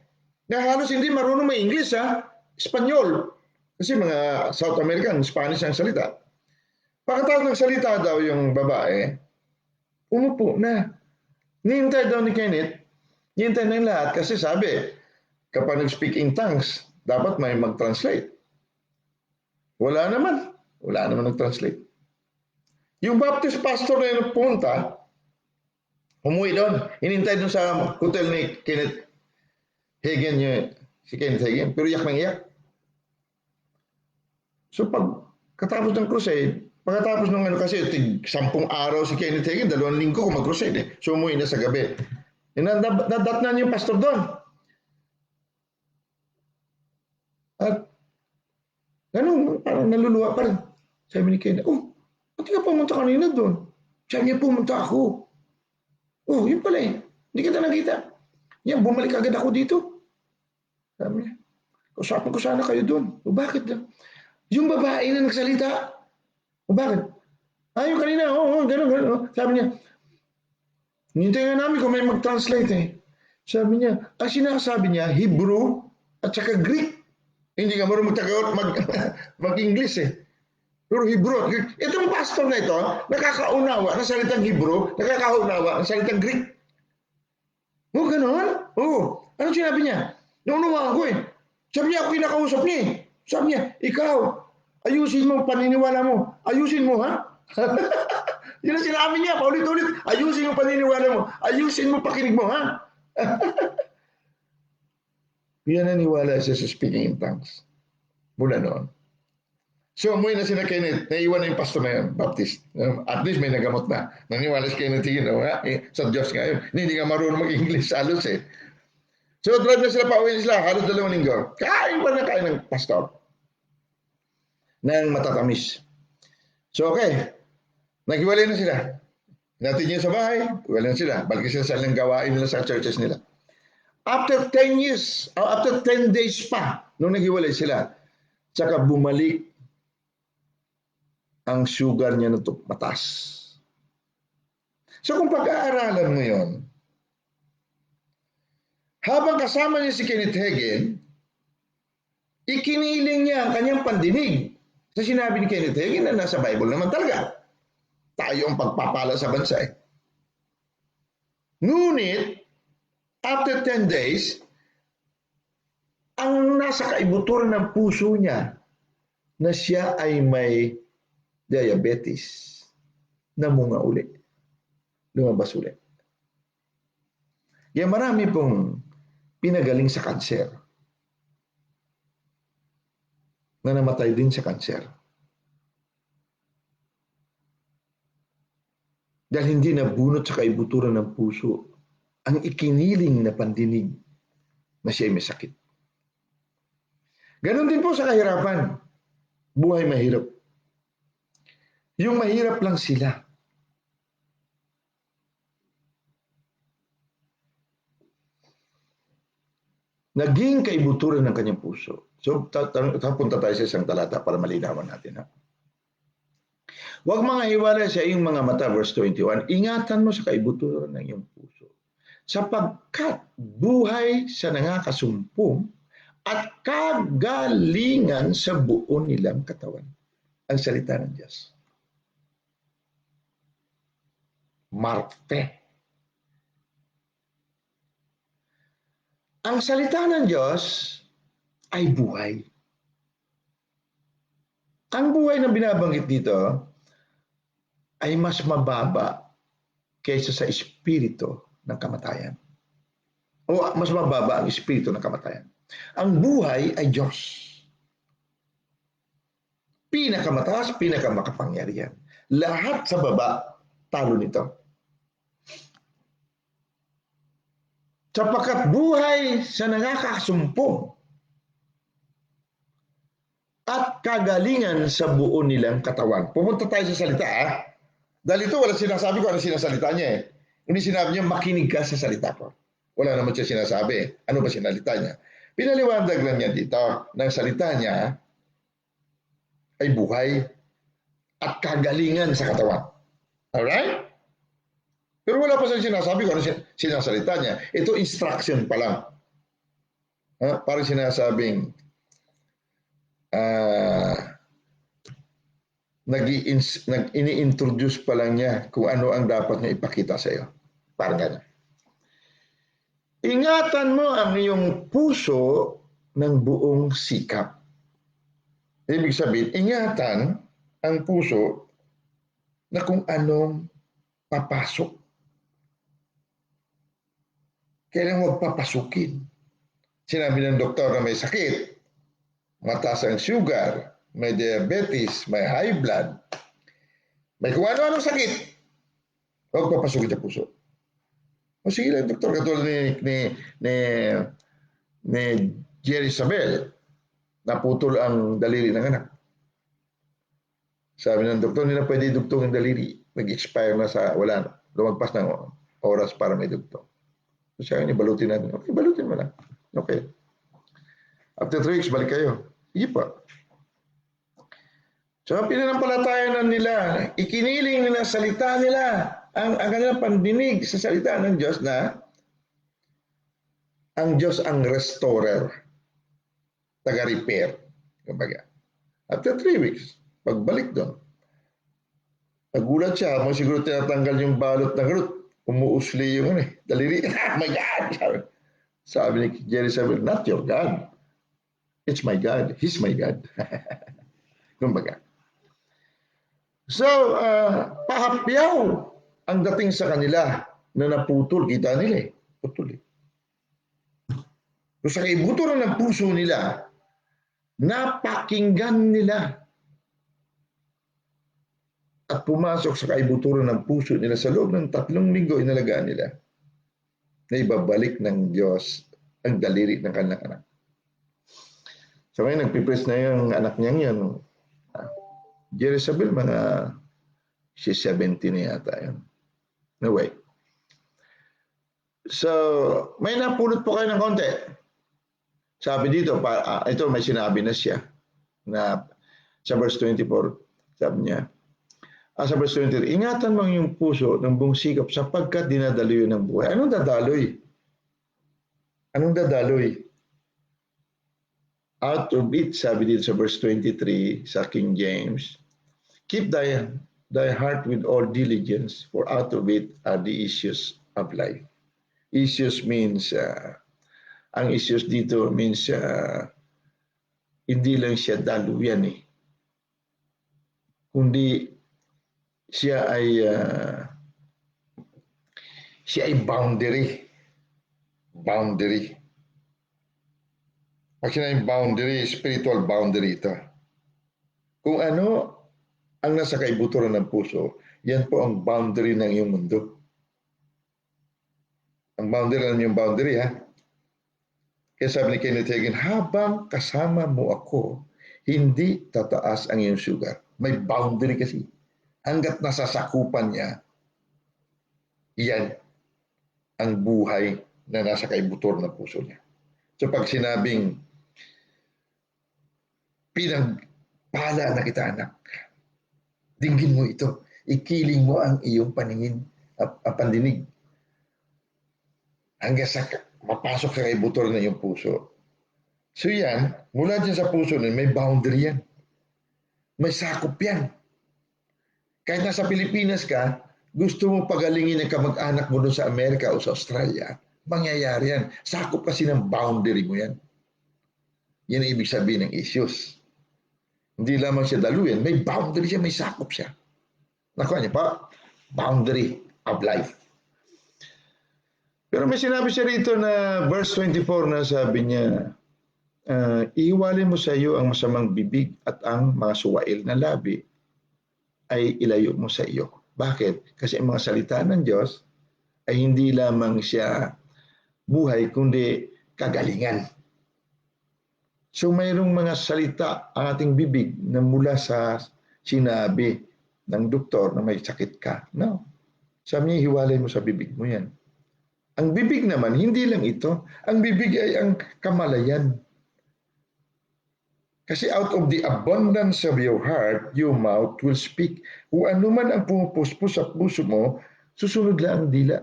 Speaker 1: na halos hindi marunong mag-English, Espanyol. Kasi mga South American, Spanish ang salita. Pagkatapos nagsalita daw yung babae, umupo na. Nihintay daw ni Kenneth, nihintay na yung lahat kasi sabi, kapag nag-speak in tongues, dapat may mag-translate. Wala naman. Wala naman nag-translate. Yung Baptist pastor na yung pumunta, umuwi doon. Hinintay doon sa hotel ni Kenneth Hagin, si Kenneth Hagin. Pero iyak nang iyak. So pagkatapos ng crusade, pagkatapos ng kasi 10 araw si Kenneth Hagin, 2 linggo kung mag-crusade. So umuwi na sa gabi. Nadatnan yung pastor doon. At ganun, parang naluluwa pa rin. Sabi ni Kenneth, ba't ka pumunta kanina doon? Sabi niya, pumunta ako. Yun pala eh. Hindi kita nakita. Yan, bumalik agad ako dito. Sabi niya, usapan ko sana kayo doon. Bakit? Yung babae na nagsalita. Bakit? Yung kanina, ganun. Sabi niya, hinintay nga namin kung may mag-translate eh. Sabi niya, ang sinasabi niya, Hebrew at saka Greek. Hindi nga marunong mag-English eh. Pero Hebrew at Greek. Itong pastor na ito, nakakaunawa ng salitang Hebrew, nakakaunawa ng salitang Greek. Gano'n? Ano sinabi niya? Naunawaan ko eh. Sabi niya, ako kinakausap niya eh. Sabi niya, ikaw, ayusin mo paniniwala mo. Ayusin mo, ha? Yun ang sinabi niya, paulit-ulit. Ayusin mo paniniwala mo. Ayusin mo pakinig mo, ha? Yan naniwala siya sa speaking in tongues. Mula noon. So, umuwi na sila Kenneth. Naiwan na yung pastor na yun, Baptist. At least may nagamot na. Naniwala si Kenneth yun. Sa Diyos nga yun. Hindi nga marunong mag-English halos eh. So, drive na sila, pauwi na sila. Halos 2 linggo. Kain pa na kain ng pastor. Nang matatamis. So, okay. Naghiwalay na sila. Natin niya sa bahay. Hiwalay na sila. Balik sila sa ilang gawain nila sa churches nila. After 10 years, after 10 days pa, nung naghiwalay sila, tsaka bumalik ang sugar niya na mataas. So kung pag-aaralan mo yun, habang kasama niya si Kenneth Hagin, ikiniling niya ang kanyang pandinig sa sinabi ni Kenneth Hagin na nasa Bible naman talaga. Tayo ang pagpapala sa bansa eh. Ngunit, after 10 days, ang nasa kaibuturan ng puso niya na siya ay may diabetes, namunga uli. Lumabas uli. Kaya marami pong pinagaling sa kanser na namatay din sa kanser. Dahil hindi nabunot sa kaibuturan ng puso ang ikiniling na pandinig na siya ay may sakit. Ganon din po sa kahirapan. Buhay mahirap. Yung mahirap lang sila. Naging kaibuturan ng kanyang puso. So, punta tayo sa isang talata para malinawan natin. Huwag mga hiwalay sa iyong mga mata, verse 21, ingatan mo sa kaibuturan ng iyong puso. Sapagkat buhay sa nangakasumpong at kagalingan sa buo nilang katawan. Ang salita ng Diyos. Marte. Ang salita ng Diyos ay buhay. Ang buhay na binabanggit dito ay mas mababa kaysa sa espiritu ng kamatayan. O mas mababa ang espiritu ng kamatayan. Ang buhay ay Diyos. Pinakamataas, pinakamakapangyarihan. Lahat sa baba, talo nito. Sapagkat buhay sa nangakasumpong at kagalingan sa buo nilang katawan. Pumunta tayo sa salita. Dahil ito, wala sinasabi ko ano sinasalita niya eh. Hindi sinabi niya, makinig ka sa salita ko. Wala naman siya sinasabi. Ano ba sinalita niya? Pinaliwanag lang niya dito ng salita niya ay buhay at kagalingan sa katawan. Alright? Pero wala pa siyang sinasabi kung ano sinasalita niya. Ito instruction pa lang. Parang sinasabing ini-introduce pa lang niya kung ano ang dapat niya ipakita sa iyo. Parang gano'n. Ingatan mo ang iyong puso ng buong sikap. Ibig sabihin, ingatan ang puso na kung anong papasok. Kailangan huwag papasukin. Sinabi ng doktor na may sakit, mataas ang sugar, may diabetes, may high blood, may kung ano-anong sakit, huwag papasukin sa puso. O sige lang, doktor, katulad ni Jerry Sabel, naputol ang daliri ng anak. Sabi ng doktor, hindi na pwede dugtong ang daliri. Nag-expire na wala na. Lumagpas ng oras para may dugtong. So siya, balutin natin. Okay, balutin mo lang. Okay. After 3 weeks, balik kayo. Sige pa. So, pinanampalatayan nila, ikiniling nila, salita nila, ang kanilang pandinig sa salita ng Diyos na ang Diyos ang restorer, taga-repair. Kumbaga. After 3 weeks, pagbalik doon, nagulat siya, mo siguro tinatanggal yung balot ng root, umuusli yung daliri. Oh my God! Sabi ni Jerry Sabel, not your God. It's my God. He's my God. Kumbaga. So, pahapyaw ang dating sa kanila na naputol. Kita nila putol So, sa kaibuturan ng puso nila, napakinggan nila at pumasok sa kaibuturan ng puso nila sa loob ng 3 linggo inalagaan nila na ibabalik ng Diyos ang daliri ng kanilang anak. So ngayon, nagpipres na yung anak niyang yan. Jerry Sabel, mga 70 na yata yun. No way. So, may napulot po kayo ng konti. Sabi dito, ito may sinabi na siya na sa verse 24, sabi niya, sa verse 23, ingatan mo ang iyong puso ng buong sikap sapagkat dinadaloy ng buhay. Anong dadaloy? Anong dadaloy? Out of it, sabi dito sa verse 23 sa King James, keep thy heart with all diligence, for out of it are the issues of life. Issues means, ang issues dito means, hindi lang siya daluyan kundi siya ay boundary. Boundary. Pag sinabing boundary, spiritual boundary ito. Kung ano ang nasa kaibuturan ng puso, yan po ang boundary ng iyong mundo. Ang boundary ng iyong boundary, Kaya sabi ni Kenneth Hagin, habang kasama mo ako, hindi tataas ang iyong sugar. May boundary kasi. Hanggat nasasakupan niya, yan ang buhay na nasa kaibuturan ng puso niya. So pag sinabing, pinagpala na kita anak, dinggin mo ito, ikiling mo ang iyong pandinig. Hanggang sa mapasok sa kaibuturan ng iyong puso. So yan, mula dyan sa puso nun, may boundary yan. May sakop yan. Kahit nasa Pilipinas ka, gusto mo pagalingin ang kamag-anak mo doon sa Amerika o sa Australia, mangyayari yan. Sakop kasi ng boundary mo yan. Yan ang ibig sabihin ng issues. Hindi lamang siya daluyan, may boundary siya, may sakop siya. Nakuha niya pa, boundary of life. Pero may sinabi siya rito na verse 24 na sabi niya, ihiwalay mo sa iyo ang masamang bibig at ang mga suwail na labi ay ilayo mo sa iyo. Bakit? Kasi ang mga salita ng Diyos ay hindi lamang siya buhay, kundi kagalingan. So mayroong mga salita ang ating bibig na mula sa sinabi ng doktor na may sakit ka. No. Sabi niya, hiwalay mo sa bibig mo yan. Ang bibig naman, hindi lang ito. Ang bibig ay ang kamalayan. Kasi out of the abundance of your heart, your mouth will speak. Kung ano man ang pumupuspos sa puso mo, susunod lang ang dila.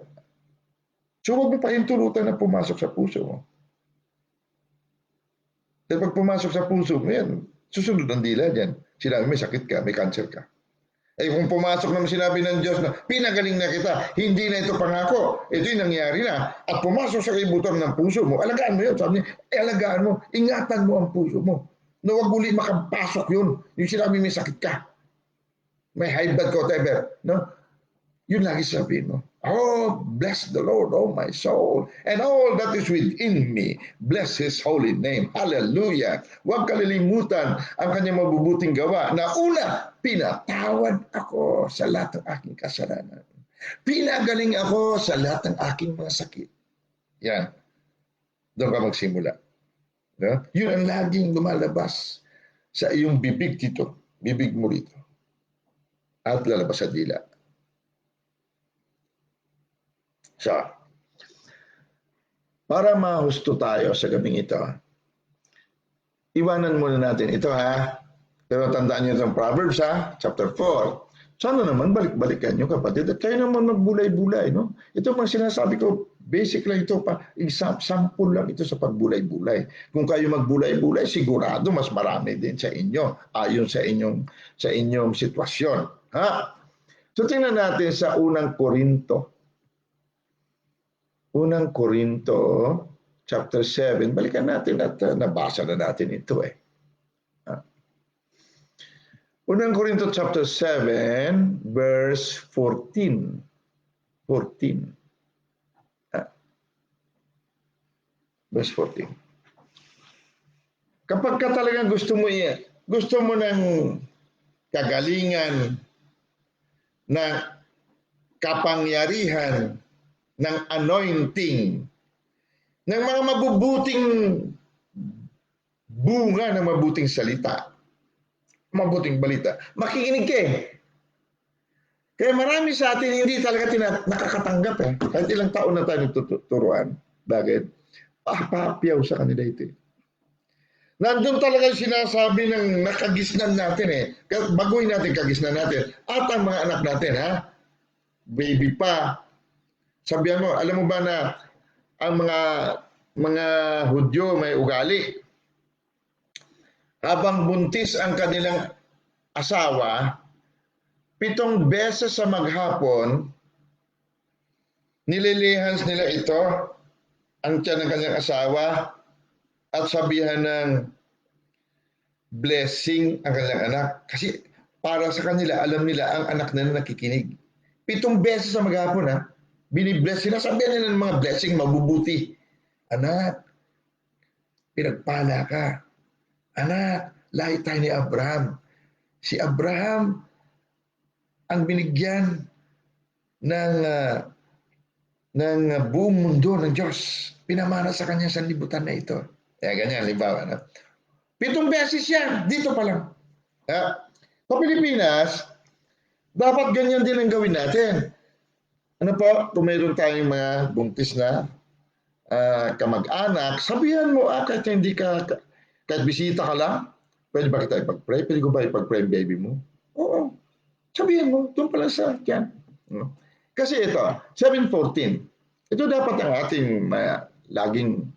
Speaker 1: So huwag mo pahintulutan na pumasok sa puso mo. Dahil pag pumasok sa puso mo yan, susunod ang dila dyan. Sinabi, may sakit ka, may cancer ka. Eh kung pumasok naman sinabi ng Diyos na pinagaling na kita, hindi na ito pangako, ito yung nangyari na, at pumasok sa kaibutan ng puso mo, alagaan mo yun. Sabi niya, alagaan mo, ingatan mo ang puso mo. Na huwag uli makapasok yun. Yung sinabi may sakit ka, may high blood ka, whatever. No? Yun lagi sabihin mo. Oh, bless the Lord, oh my soul, and all that is within me. Bless His holy name. Hallelujah. Huwag kalilimutan ang kanyang mabubuting gawa na una, pinatawad ako sa lahat ng aking kasalanan. Pinagaling ako sa lahat ng aking mga sakit. Yan. Doon ka magsimula. No? Yun ang laging lumalabas sa iyong bibig dito. Bibig mo rito. At lalabas sa dila. So, para mahusto tayo sa gabing ito, iwanan muna natin ito ha. Pero tandaan niyo itong Proverbs ha, chapter 4. Sana naman balik-balikan niyo kapatid at kayo naman magbulay-bulay. No? Ito mga sinasabi ko, basic lang ito pa, sample lang ito sa pagbulay-bulay. Kung kayo magbulay-bulay, sigurado mas marami din sa inyo ayon sa inyong sitwasyon. Ha? So tingnan natin sa unang Korinto. Unang Korinto, chapter 7. Balikan natin at nabasa na natin ito eh. Unang Korinto, chapter 7, verse 14. 14. Verse 14. Kapag ka talagang gusto mo ng kagalingan, ng kapangyarihan, ng anointing, ng mga mabubuting bunga ng mabuting salita, mabuting balita, makikinig ka eh. Kaya marami sa atin hindi talaga nakakatanggap eh. Kahit ilang taon na tayo tuturuan. Bakit? Papiyaw sa kanila ito eh. Nandun talaga yung sinasabi ng nakagisnan natin eh. Baguhin natin kagisnan natin. At ang mga anak natin ha, baby pa, sabihan mo, alam mo ba na ang mga Hudyo may ugali? Habang buntis ang kanilang asawa, 7 beses sa maghapon, nililihans nila ito, ang tiyan ng kanyang asawa, at sabihan ng blessing ang kanyang anak. Kasi para sa kanila, alam nila ang anak nila nakikinig. 7 beses sa maghapon ha. Binibless sila, sabihan nila ng mga blessing, mabubuti. Anak, pinagpala ka. Anak, lahi tayo ni Abraham. Si Abraham ang binigyan ng buong mundo ng Diyos. Pinamana sa kanya sa libutan na ito. Kaya ganyan, halimbawa. 7 beses yan, dito pa lang. Sa Pilipinas, dapat ganyan din ang gawin natin. Ano po, kung mayroon tayong mga buntis na kamag-anak, sabihan mo, kahit hindi ka, kahit bisita ka lang, pwede ba kita ipag-pray? Pwede ko ba ipag-pray baby mo? Oo. Sabihan mo, doon pala sa yan. Kasi ito, 7:14. Ito dapat ang ating laging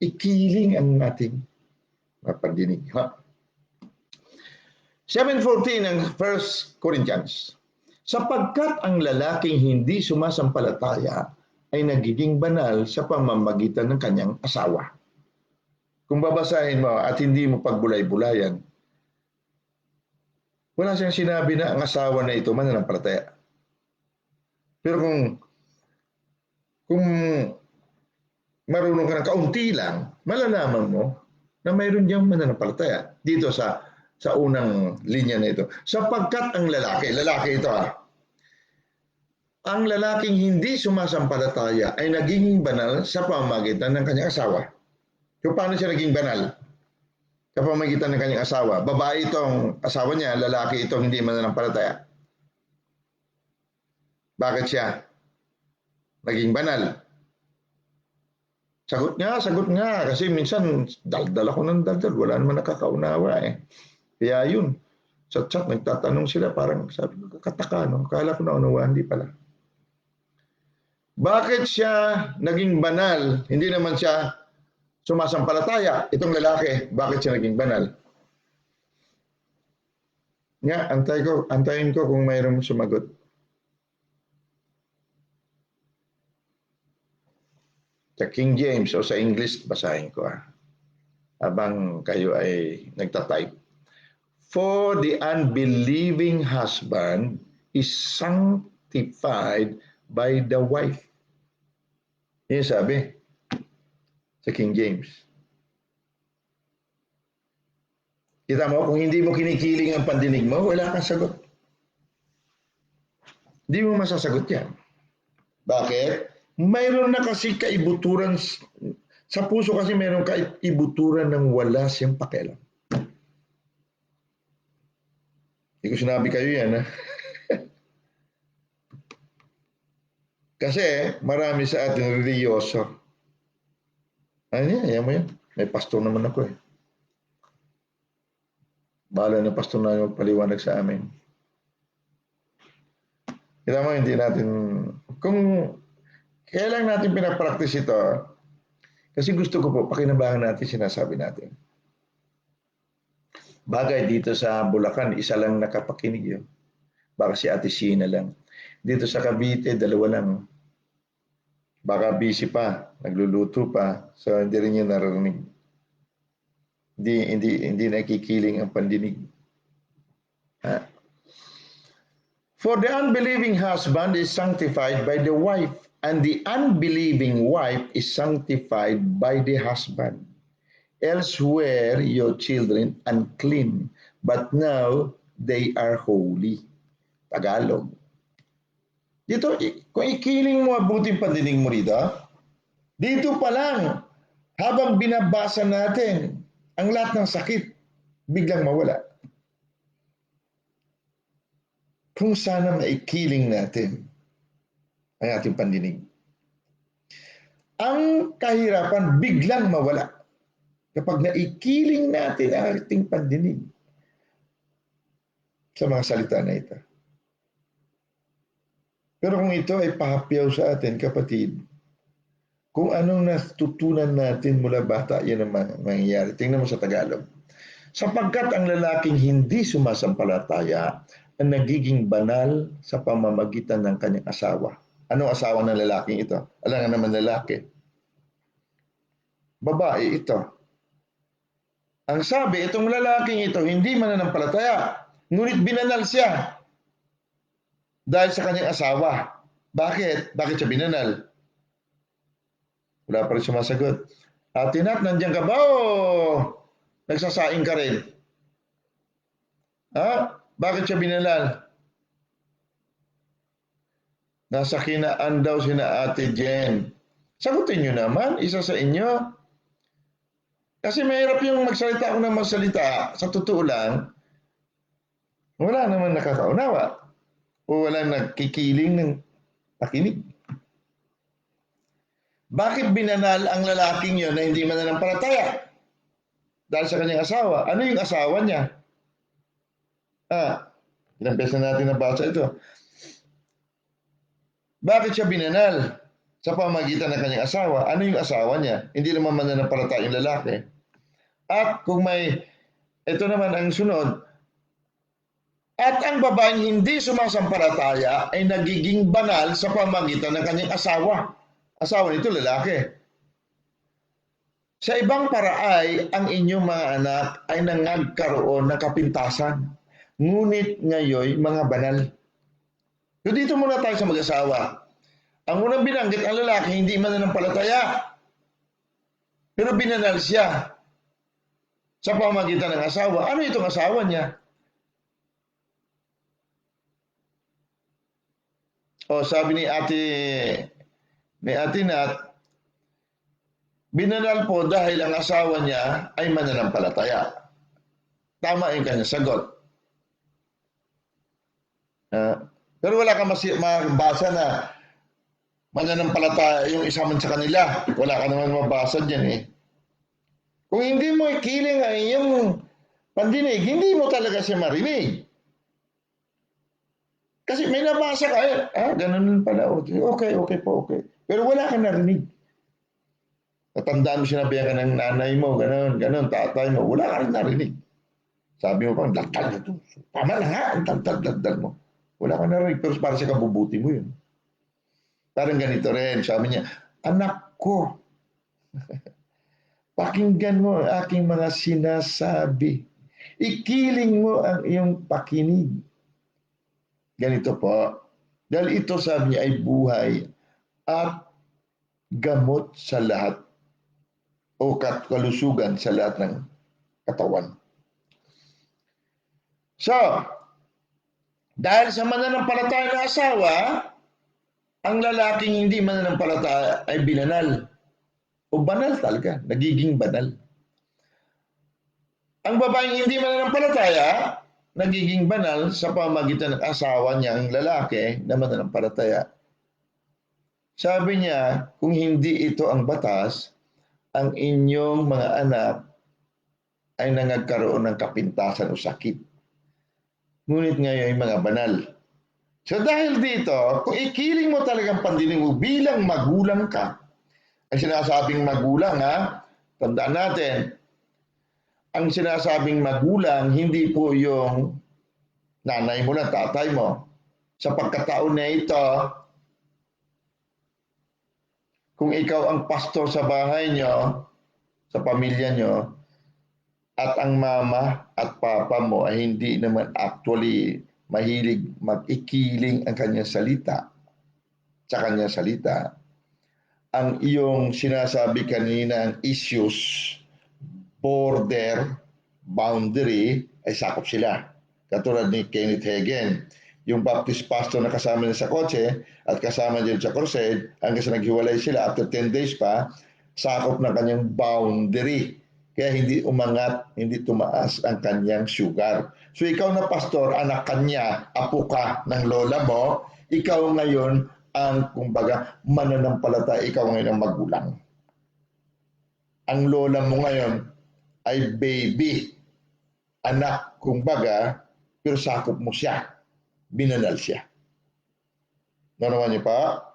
Speaker 1: ikiling ang ating pandinig. 7:14 ng 1 Corinthians. Sapagkat ang lalaking hindi sumasampalataya ay nagiging banal sa pamamagitan ng kanyang asawa. Kung babasahin mo at hindi mo pagbulay-bulayan, wala siyang sinabi na ang asawa na ito mananampalataya. Pero kung marunong ka ng kaunti lang, malalaman mo na mayroon diyang mananampalataya dito sa unang linya na ito. Sapagkat ang lalaki ito ang lalaking hindi sumasampalataya ay naging banal sa pamamagitan ng kanyang asawa. So paano siya naging banal? Sa pamamagitan ng kanyang asawa. Babae itong asawa niya, lalaki itong hindi mananampalataya. Bakit siya naging banal? Sagot nga. Kasi minsan, daldal ako ng daldal. Wala naman nakakaunawa eh. Kaya yun, sa chat, nagtatanong sila, parang sabi ko, kataka, no? Kala ko naunawaan, hindi pala. Bakit siya naging banal? Hindi naman siya sumasampalataya. Itong lalaki, bakit siya naging banal? Nga, antayin ko kung mayroong sumagot. Sa King James o sa English, basahin ko habang kayo ay nagtatype. For the unbelieving husband is sanctified by the wife. Yan sabi sa King James. Kita mo, kung hindi mo kinikiling ang pandinig mo, wala kang sagot. Hindi mo masasagot yan. Bakit? Mayroon na kasi kaibuturan, sa puso kasi mayroon kaibuturan ng wala siyang pakialam. Hindi ko sinabi kayo yan, ha? Kasi marami sa atin religyoso. Ano yan? Ayan mo yan. May pastor naman ako eh. Bahala ng pastor na magpaliwanag sa amin. Kita mo, hindi natin, kung kaya lang natin pinapractice ito, kasi gusto ko po, pakinabangan natin sinasabi natin. Bagay dito sa Bulacan, isa lang nakapakinig yun. Baka si Ate Sina lang. Dito sa Cavite, 2 lang. Baka busy pa, nagluluto pa, so hindi rin yun narinig. Hindi nakikiling ang pandinig. For the unbelieving husband is sanctified by the wife, and the unbelieving wife is sanctified by the husband. Else were your children unclean, but now they are holy. Tagalog. Dito, kung ikiling mo abutin pandinig mo rito, dito pa lang, habang binabasa natin, ang lahat ng sakit, biglang mawala. Kung sana maikiling natin ang ating pandinig. Ang kahirapan, biglang mawala. Kapag naikiling natin ang ating pandinig sa mga salita na ito. Pero kung ito ay pahapyaw sa atin, kapatid, kung anong natutunan natin mula bata, yan ang mangyayari. Tingnan mo sa Tagalog. Sapagkat ang lalaking hindi sumasampalataya ang nagiging banal sa pamamagitan ng kanyang asawa. Anong asawa ng lalaking ito? Alam nga naman lalaki. Babae ito. Ang sabi, itong lalaking ito hindi mananampalataya, ngunit binanal siya dahil sa kanyang asawa. Bakit? Bakit siya binanal? Wala pa rin sumasagot. Atinat, nandiyan ka ba o nagsasaing ka rin? Ha? Bakit siya binanal? Nasa kinaan daw sina Ate Jen. Sagutin nyo naman, isa sa inyo. Kasi mahirap yung magsalita ako ng magsalita. Sa totoo lang, wala naman nakakaunawa. O wala nagkikiling ng pakinig. Bakit binanal ang lalaking yun na hindi mananampalataya? Dahil sa kanyang asawa. Ano yung asawa niya? Ilang beses na natin nabasa ito. Bakit siya binanal? Sa pamagitan ng kanyang asawa. Ano yung asawa niya? Hindi naman mananampalataya yung lalaki. At kung may, ito naman ang sunod, at ang babaeng hindi sumasampalataya ay nagiging banal sa pamagitan ng kanyang asawa. Asawa nito lalaki. Sa ibang paraay, ang inyong mga anak ay nangagkaroon ng kapintasan. Ngunit ngayon, mga banal. So dito muna tayo sa mag-asawa. Ang unang binanggit, ang lalaki hindi mananampalataya. Pero binanal siya sa pamagitan ng asawa. Ano itong asawa niya? O sabi ni Ate Nat, binanal po dahil ang asawa niya ay mananampalataya. Tama yung kanyang sagot. Pero wala kang mabasa na mananampalataya yung isa man sa kanila. Wala ka naman mabasa dyan eh. Kung hindi mo ikiling ang iyong pandinig, hindi mo talaga siya marinig. Kasi may nabasa ka, ganun pala. Okay, okay po, okay. Pero wala kang narinig. Natandaan mo sinabihan ka ng nanay mo, ganun, ganun, tatay mo, wala ka rin narinig. Sabi mo pang, dagdag na ito. Tama na nga, ang dagdag mo. Wala ka narinig, pero para sa kabubuti mo yun. Parang ganito rin, sabi niya, anak ko, pakinggan mo ang aking mga sinasabi. Ikiling mo ang iyong pakinig. Ganito po. Dahil ito sabi niya ay buhay at gamot sa lahat o kalusugan sa lahat ng katawan. So, dahil sa mananampalataya na asawa, ang lalaking hindi mananampalataya ay binanal. O banal talaga, nagiging banal. Ang babaeng hindi mananampalataya, nagiging banal sa pamagitan ng asawa niyang lalaki na mananampalataya. Sabi niya, kung hindi ito ang batas, ang inyong mga anak ay nangagkaroon ng kapintasan o sakit. Ngunit ngayon ay mga banal. So dahil dito, kung ikiling mo talagang pandinig mo bilang magulang ka, ang sinasabing magulang tandaan natin, ang sinasabing magulang, hindi po yung nanay mo na tatay mo. Sa pagkataon na ito, kung ikaw ang pastor sa bahay nyo, sa pamilya nyo, at ang mama at papa mo ay hindi naman actually mahilig mag-ikiling ang kanyang salita, sa kanyang salita, ang iyong sinasabi kanina ang issues, border, boundary, ay sakop sila. Katulad ni Kenneth Hagin, yung Baptist pastor na kasama niya sa kotse at kasama niya sa crusade, hanggang sa naghiwalay sila after 10 days pa, sakop ng kanyang boundary. Kaya hindi umangat, hindi tumaas ang kanyang sugar. So ikaw na pastor, anak kanya, apo ka ng lola mo, ikaw ngayon ang, kumbaga, mananampalataya, ikaw ngayon ang magulang. Ang lola mo ngayon ay baby, anak, kumbaga, pero sakop mo siya. Binanal siya. Narawan niyo pa?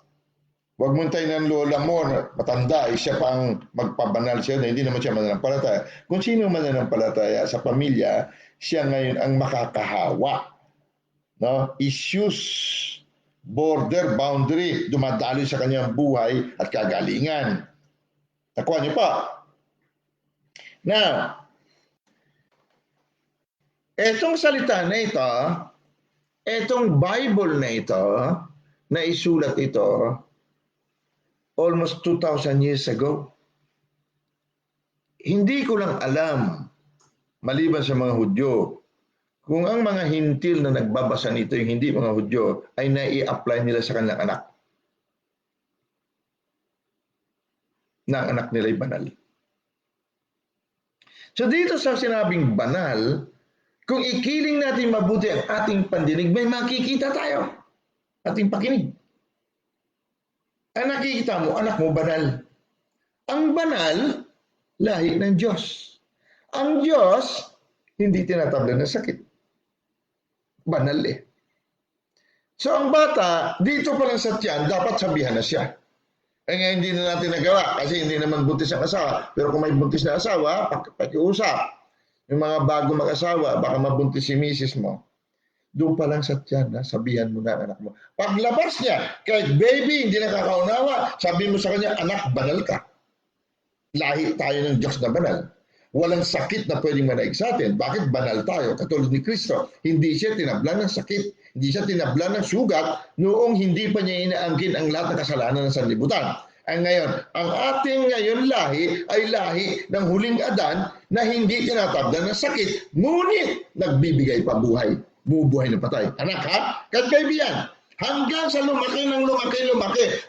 Speaker 1: Huwag mo tayo ng lola mo, matanda, siya pang magpabanal siya, hindi naman siya mananampalataya. Kung sino mananampalataya sa pamilya, siya ngayon ang makakahawa. No? Issues, border, boundary, dumadaloy sa kanyang buhay at kagalingan. Nakuha niyo pa? Now, etong salita na ito, etong Bible na ito, na isulat ito, almost 2,000 years ago. Hindi ko lang alam, maliban sa mga Hudyo, kung ang mga hintil na nagbabasa nito, yung hindi mga Hudyo, ay nai-apply nila sa kanilang anak. Na ang anak nila ay banal. So dito sa sinabing banal, kung ikiling natin mabuti ang ating pandinig, may makikita tayo. Ating pakinig. Ang nakikita mo, anak mo banal. Ang banal, lahi ng Diyos. Ang Diyos, hindi tinatablan ng sakit. Banal eh. So ang bata, dito pa lang sa tiyan, dapat sabihan na siya. Eh nga hindi na natin nagawa kasi hindi naman buntis ang asawa. Pero kung may buntis na asawa, pakiusap. Yung mga bago mag-asawa, baka mabuntis si misis mo. Doon pa lang sa tiyan, sabihan mo na anak mo. Paglabas niya, kahit baby, hindi nakakaunawa, sabihin mo sa kanya, anak, banal ka. Lahi tayo ng Diyos na banal. Walang sakit na pwedeng manaig sa atin. Bakit banal tayo? Katulad ni Kristo. Hindi siya tinablan ng sakit. Hindi siya tinablan ng sugat noong hindi pa niya inaangkin ang lahat ng kasalanan ng sanlibutan. Ang ngayon, ang ating ngayon lahi ay lahi ng huling Adan na hindi tinatablan ng sakit, ngunit nagbibigay pa buhay. Bubuhay na patay. Anak ha? Kahit kaibigan, hanggang sa lumaki,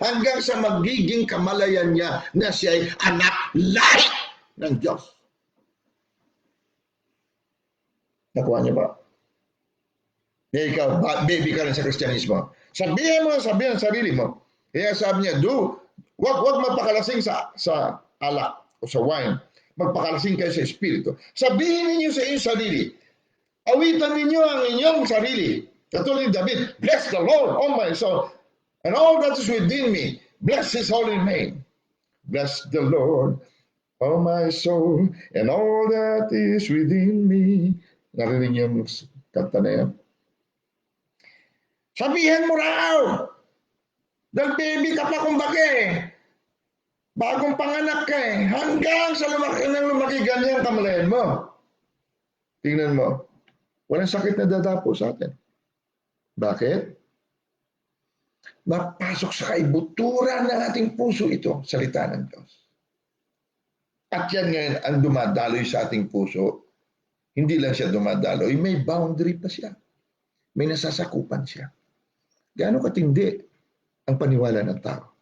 Speaker 1: hanggang sa magiging kamalayan niya na siya ay anak lahi ng Diyos. Nakuha niyo ba? Ikaw, baby ka rin sa Kristyanismo. Sabihin mo ang sarili mo. Kaya sabi niya, wag magpakalasing sa alak o sa wine. Magpakalasing kayo sa Espiritu. Sabihin ninyo sa inyong sarili, awitan ninyo ang inyong sarili. Katulad ni David, bless the Lord, oh my soul, and all that is within me. Bless His holy name. Bless the Lord, oh my soul, and all that is within me. Narinig yung kanta na yan. Sabihan mo raw, dahil baby ka pa kumbaga eh. Bagong panganak ka eh. Hanggang sa lumaki ganyan kamalayan mo. Tingnan mo, walang sakit na dadapo sa atin. Bakit? Napasok sa kaibuturan ng ating puso ito, salita ng Diyos. At yan ngayon ang dumadaloy sa ating puso. Hindi lang siya dumadaloy, may boundary pa siya. May nasasakupan siya. Gaano katindi ang paniwala ng tao.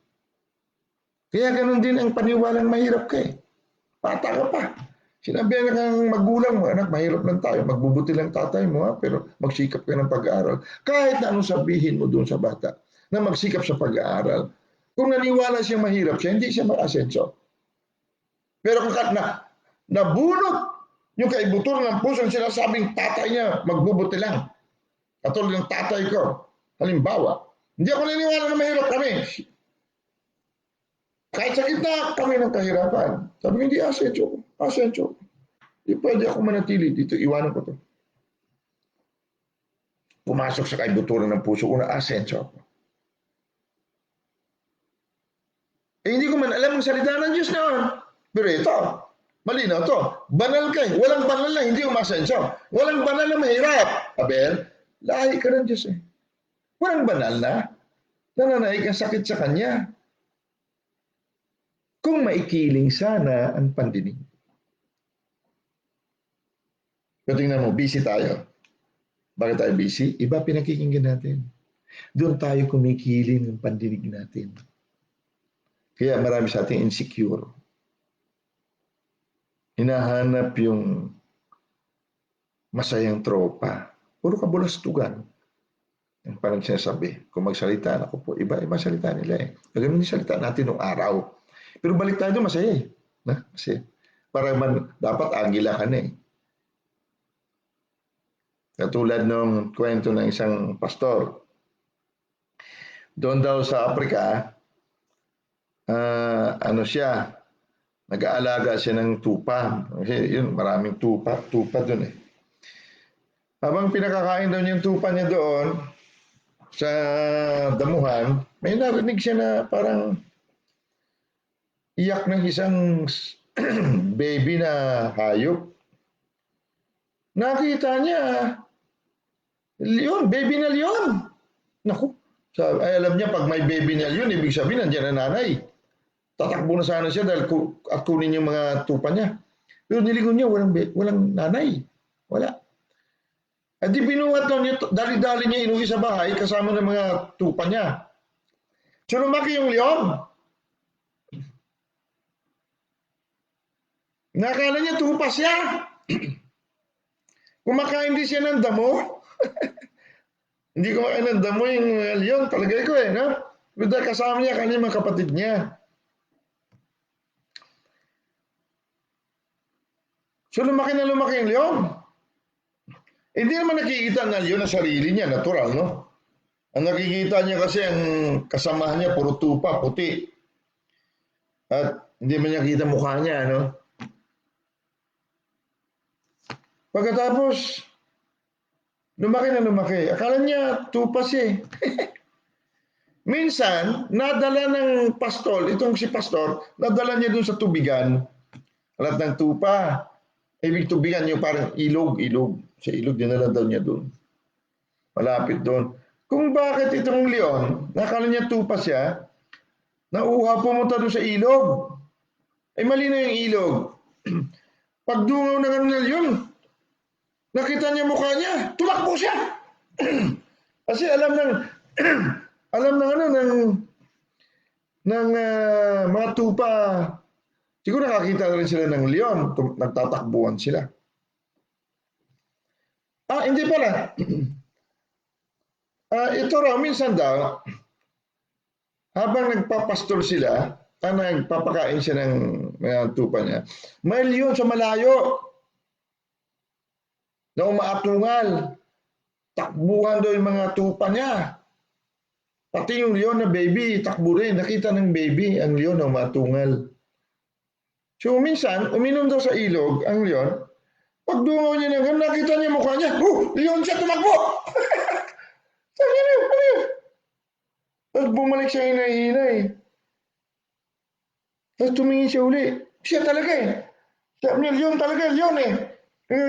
Speaker 1: Kaya ganun din ang paniwalang mahirap ka eh. Bata ka pa. Sinabihan ka ng magulang mo, anak, mahirap lang tayo. Magbubuti lang tatay mo, ha? Pero magsikap ka ng pag-aaral. Kahit na anong sabihin mo doon sa bata na magsikap sa pag-aaral. Kung naniwala siyang mahirap siya, hindi siya mag-asenso. Pero kung nabunot yung kaibutur ng puso ng sinasabing tatay niya, magbubuti lang. Katulad ng tatay ko. Halimbawa, hindi ako naniwala na mahirap kami. Kahit sa gitna kami ng kahirapan. Sabi ko, hindi asenso ko. Asenso ko. Hindi pwede ako manatili dito. Iwanan ko to. Pumasok sa kaibuturan ng puso ko na asenso ako. Eh, hindi ko man alam ang salita ng Diyos noon. Pero ito, malinaw to. Banal ka eh. Walang banal na hindi umasenso. Walang banal na mahirap. Aber, lahi ka ng Diyos eh. Walang banal na nananaig ang sakit sa Kanya. Kung maikiling sana ang pandinig. So, tingnan mo, busy tayo. Bakit tayo busy? Iba pinakikinggan natin. Doon tayo kumikiling ng pandinig natin. Kaya marami sa ating insecure. Hinahanap yung masayang tropa. Puro kabulastugan. Yung parang sinasabi, kung magsalita, ako po, iba salita nila eh. Ganun yung salita natin nung araw. Pero balik tayo doon, masaya eh. Masaya. Para man, dapat agila ka na eh. Katulad ng kwento ng isang pastor. Doon daw sa Africa, siya, nag-aalaga siya ng tupa. Kasi yun, maraming tupa doon eh. Habang pinakakain daw niya yung tupa niya doon, sa damuhan, may narinig siya na parang iyak ng isang baby na hayop. Nakita niya, leon, baby na leon. Naku, ay alam niya pag may baby na leon, ibig sabihin nandiyan na nanay. Tatakbo na sana siya dahil kunin yung mga tupa niya. Pero nilingon niya, walang nanay. Wala. At di binuhat daw niya, dali-dali niya inuwi sa bahay kasama ng mga tupa niya. So lumaki yung leon. Nakala niya tupa siya. Kumakain din siya ng damo. Hindi kumakain ng damo yung leon. Palagay ko eh, no? Pero kasama niya kanyang mga kapatid niya. So lumaki na lumaki yung leon. Hindi naman nakikita ng leon na sarili niya, natural, no? Ang nakikita niya kasi ang kasamahan niya, puro tupa, puti. At hindi man niya kita mukha niya, no? Pagkatapos, lumaki na lumaki. Akala niya, tupa siya eh. Minsan, nadala ng pastol, itong si pastor, nadala niya dun sa tubigan, alat ng tupa. Ibig tubigan yung parang ilog. Sa ilog, dinala daw niya dun. Malapit dun. Kung bakit itong leon, nakala niya tupa siya, nauha pumunta doon sa ilog. Ay mali na yung ilog. Pagdungaw ng leon, nakita niya mukha niya, tumakbo siya. Kasi alam ng mga tupa. Siguro nakakita rin sila ng leon, nagtatakbuhan sila. Hindi pala. Ito raw, minsan daw, habang nagpapastol sila, nagpapakain siya ng mga tupa niya, may leon sa malayo na umaatungal. Takbuhan daw yung mga tupa niya. Pati yung leon na baby, takbo rin. Nakita ng baby, ang leon na matungal. So minsan, uminom daw sa ilog, ang leon. Pagdungaw niya ng ganun, nakita niya mukha niya. Leon siya tumakbo! Sabi niya, ano yun? Tapos bumalik siya hinay-hinay. Tapos tumingin siya uli. Siya talaga eh. Sabi niya, leon talaga, leon eh.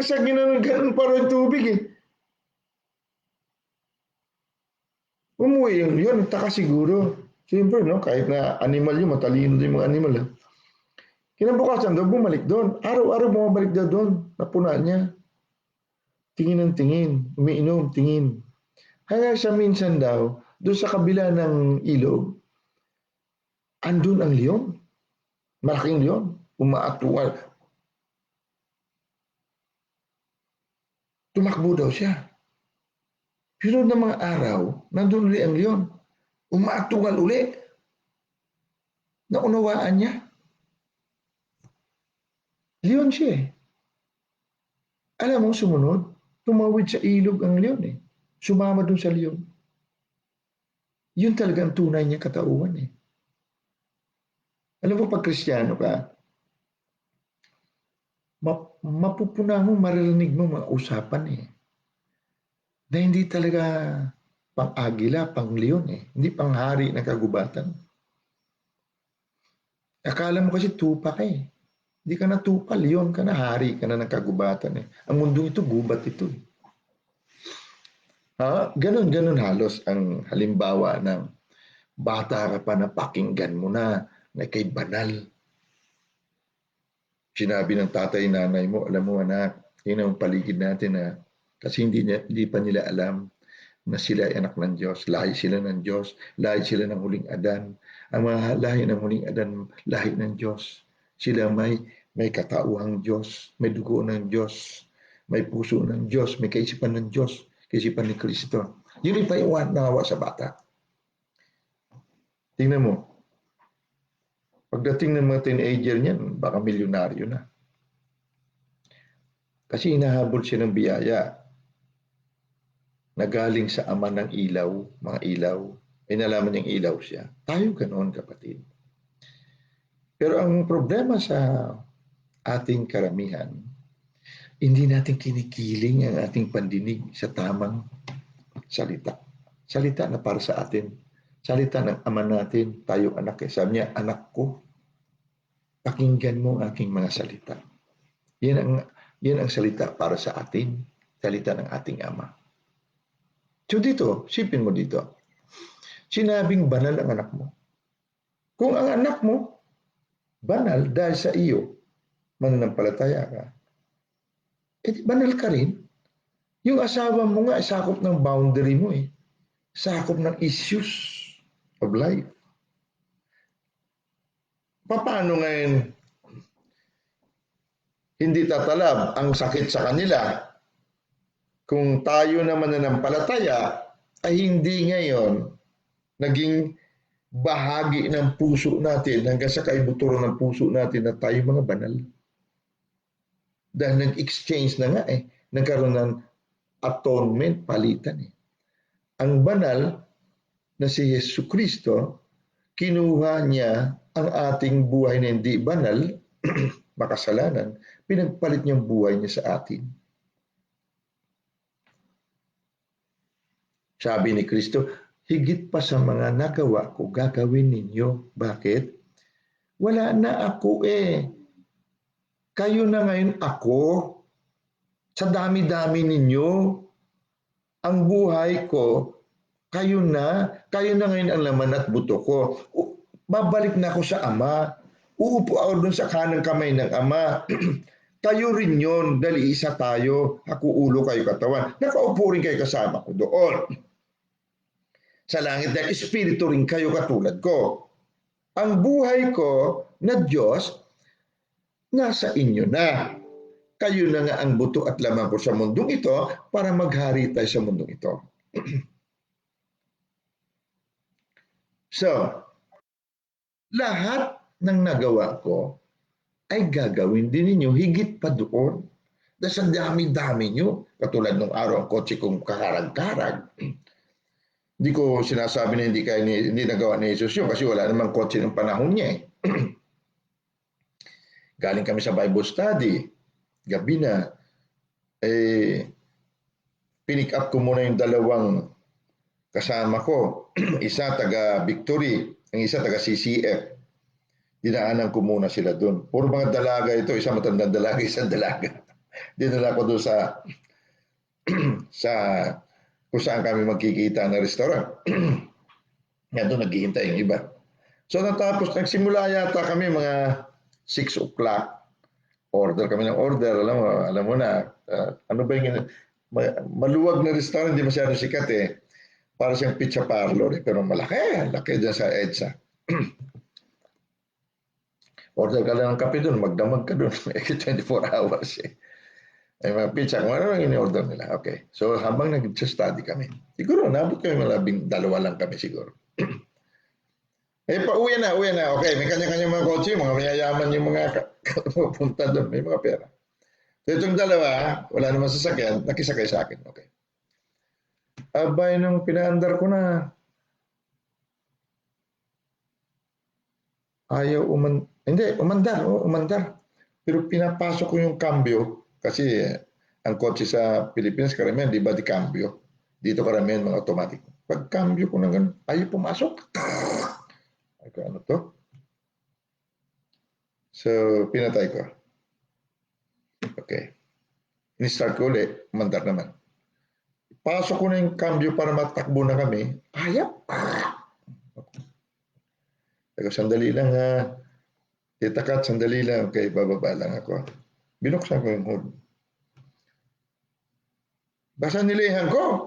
Speaker 1: Sa ganun pa rin tubig eh. Umuwi yung leon, taka siguro. Siyempre, no? Kahit na animal yun, matalino din yung mga animal. Eh. Kinabukasan daw, bumalik doon. Araw-araw bumabalik daw doon. Napuna niya. Tingin ng tingin. Umiinom, tingin. Hanggang sa minsan daw, doon sa kabila ng ilog, andun ang leon. Malaking leon. Umaatual. Tumakbo daw siya. Sunod na mga araw, nandun uli ang leon. Umaatugal uli. Naunawaan niya. Leon siya eh. Alam mo, sumunod, tumawid sa ilog ang leon eh. Sumama dun sa leon. Yun talaga ang tunay niya katauhan eh. Alam mo, pag Kristiyano ka, mapupuna mo, maririnig mo mga usapan eh. Na hindi talaga pang-agila, pang-leon eh. Hindi pang-hari ng kagubatan. Akala mo kasi tupa ka eh. Hindi ka na tupa, leon ka na, hari ka na ng kagubatan eh. Ang mundo ito, gubat ito eh. Ganon halos ang halimbawa ng bata ka pa na pakinggan mo na kay banal. Sinabi ng tatay nanay mo, alam mo anak, yun ang paligid natin na kasi hindi pa nila alam na sila ay anak ng Diyos, lahi sila ng Diyos, lahi sila ng huling Adan. Ang mga lahi ng huling Adan, lahi ng Diyos. Sila may katauhang Diyos, may dugo ng Diyos, may puso ng Diyos, may kaisipan ng Diyos, kaisipan ni Kristo. Yun yung paiwan nawa sa bata. Tingnan mo, pagdating ng mga teenager niyan, baka milyonaryo na. Kasi inahabol siya ng biyaya na galing sa ama ng ilaw, mga ilaw. Ay nalaman niyang ilaw siya. Tayo ganoon, kapatid. Pero ang problema sa ating karamihan, hindi natin kinikiling ang ating pandinig sa tamang salita. Salita na para sa atin. Salita ng ama natin, tayo anak. Sabi niya, anak ko, pakinggan mo ang aking mga salita. Yan ang salita para sa atin, salita ng ating ama. So dito, sipin mo dito, sinabing banal ang anak mo. Kung ang anak mo, banal dahil sa iyo, mananampalataya ka, eh banal ka rin. Yung asawa mo nga, sakop ng boundary mo eh. Sakop ng issues of life. Paano ngayon hindi tatalab ang sakit sa kanila kung tayo na mananampalataya ay hindi ngayon naging bahagi ng puso natin hanggang sa kaibuturan ng puso natin na tayo mga banal. Dahil nag-exchange na nga eh. Nagkaroon ng atonement, palitan eh. Ang banal na si Yesu Kristo, kinuha niya ang ating buhay na hindi banal, makasalanan, pinagpalit niyang buhay niya sa atin. Sabi ni Kristo, higit pa sa mga nagawa ko, gagawin ninyo. Bakit? Wala na ako eh. Kayo na ngayon ako. Sa dami-dami ninyo, ang buhay ko, kayo na ngayon ang laman at buto ko. Babalik na ako sa Ama. Uupo ako doon sa kanang kamay ng Ama. Tayo rin yun, dahil isa tayo. Ako ulo, kayo katawan. Nakaupo rin kayo kasama ko doon. Sa langit dahil espiritu rin kayo katulad ko. Ang buhay ko na Diyos, nasa inyo na. Kayo na nga ang buto at lamang ko sa mundong ito para maghari tayo sa mundong ito. So, lahat ng nagawa ko ay gagawin din ninyo higit pa doon. Dahil sa dami-dami nyo, katulad nung araw ang kotse kong kakarag-karag. Hindi ko sinasabi na hindi nagawa ni Jesus yun kasi wala namang kotse ng panahon niya eh. Galing kami sa Bible study, gabi na, pinick up ko muna yung dalawang kasama ko. Isa taga Victory, ang isa taga CCF. Dinaanan ko muna sila doon. Puro mga dalaga ito, isang matandang dalaga, isang dalaga. Dinala ko doon sa kung saan kami magkikita na restaurant. Yan doon naghihintay yung iba. So natapos, nagsimula yata kami mga 6 o'clock. Order kami ng order. Alam mo na, ano ba yung maluwag na restaurant, hindi masyadong sikat eh. Para siyang pizza parlor eh, pero malaki dyan sa EDSA. Order ka lang ng kape doon, magdamag ka doon. 24 hours eh. Ay mga pizza, kung ano lang in-order nila. Okay. So habang nag-study kami, siguro nabot kami dalawa lang kami siguro. Uwi na. Okay, may kanya-kanya mga kotse, mga mayayaman yung mga pupunta doon, may mga pera. So itong dalawa, wala naman sasakyan, nakisakay sa akin. Okay. Abay, nung pinaandar ko na, ayaw umandar. Pero pinapasok ko yung cambio, kasi ang kotse sa Pilipinas, karamihan, di ba di cambio? Dito karamihan mga automatic. Pag cambio ko na ganun, ayaw pumasok. Ano to? So, pinatay ko. Okay. In-start ko ulit, umandar naman. Pasok ko na yung cambio para matakbo na kami. Ayaw. Sandali lang ha. Tita Kat, sandali lang. Okay, bababa lang ako. Binuksan ko yung hood. Basta nilihan ko.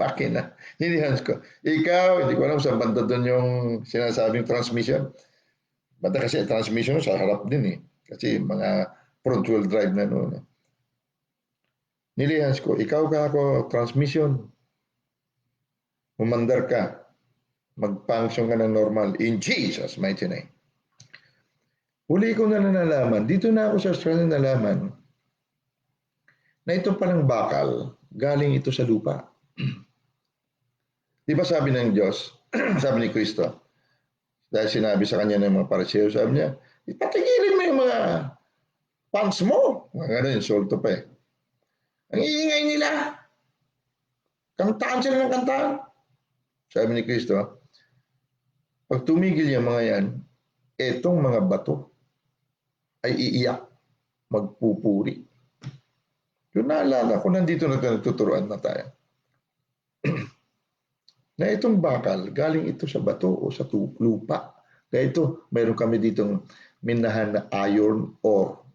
Speaker 1: Makina. Nilihan ko. Ikaw, hindi ko alam sa banda doon yung sinasabing transmission. Banda kasi transmission sa harap din eh. Kasi mga front wheel drive na noon. Nilihan ko. Ikaw ka ako, transmission. Umandar ka. Mag-function ka ng normal. In Jesus' mighty name. Huli ko na nalaman, dito na ako sa Australia nalaman, na ito palang bakal, galing ito sa lupa. Di ba sabi ng Diyos, sabi ni Kristo, dahil sinabi sa kanya ng mga pariseo, sabi niya, ipatigilin mo yung mga fans mo. Mga gano'n, insulto pa eh. Ang iingay nila. Kantaan sila ng kantaan. Sabi ni Kristo, pag tumigil yung mga yan, etong mga bato ay iiyak, magpupuri. Yung naalala ko, nandito na nagtuturuan na tayo. Na itong bakal, galing ito sa bato o sa lupa. Kaya ito, mayroon kami ditong minahan na iron ore.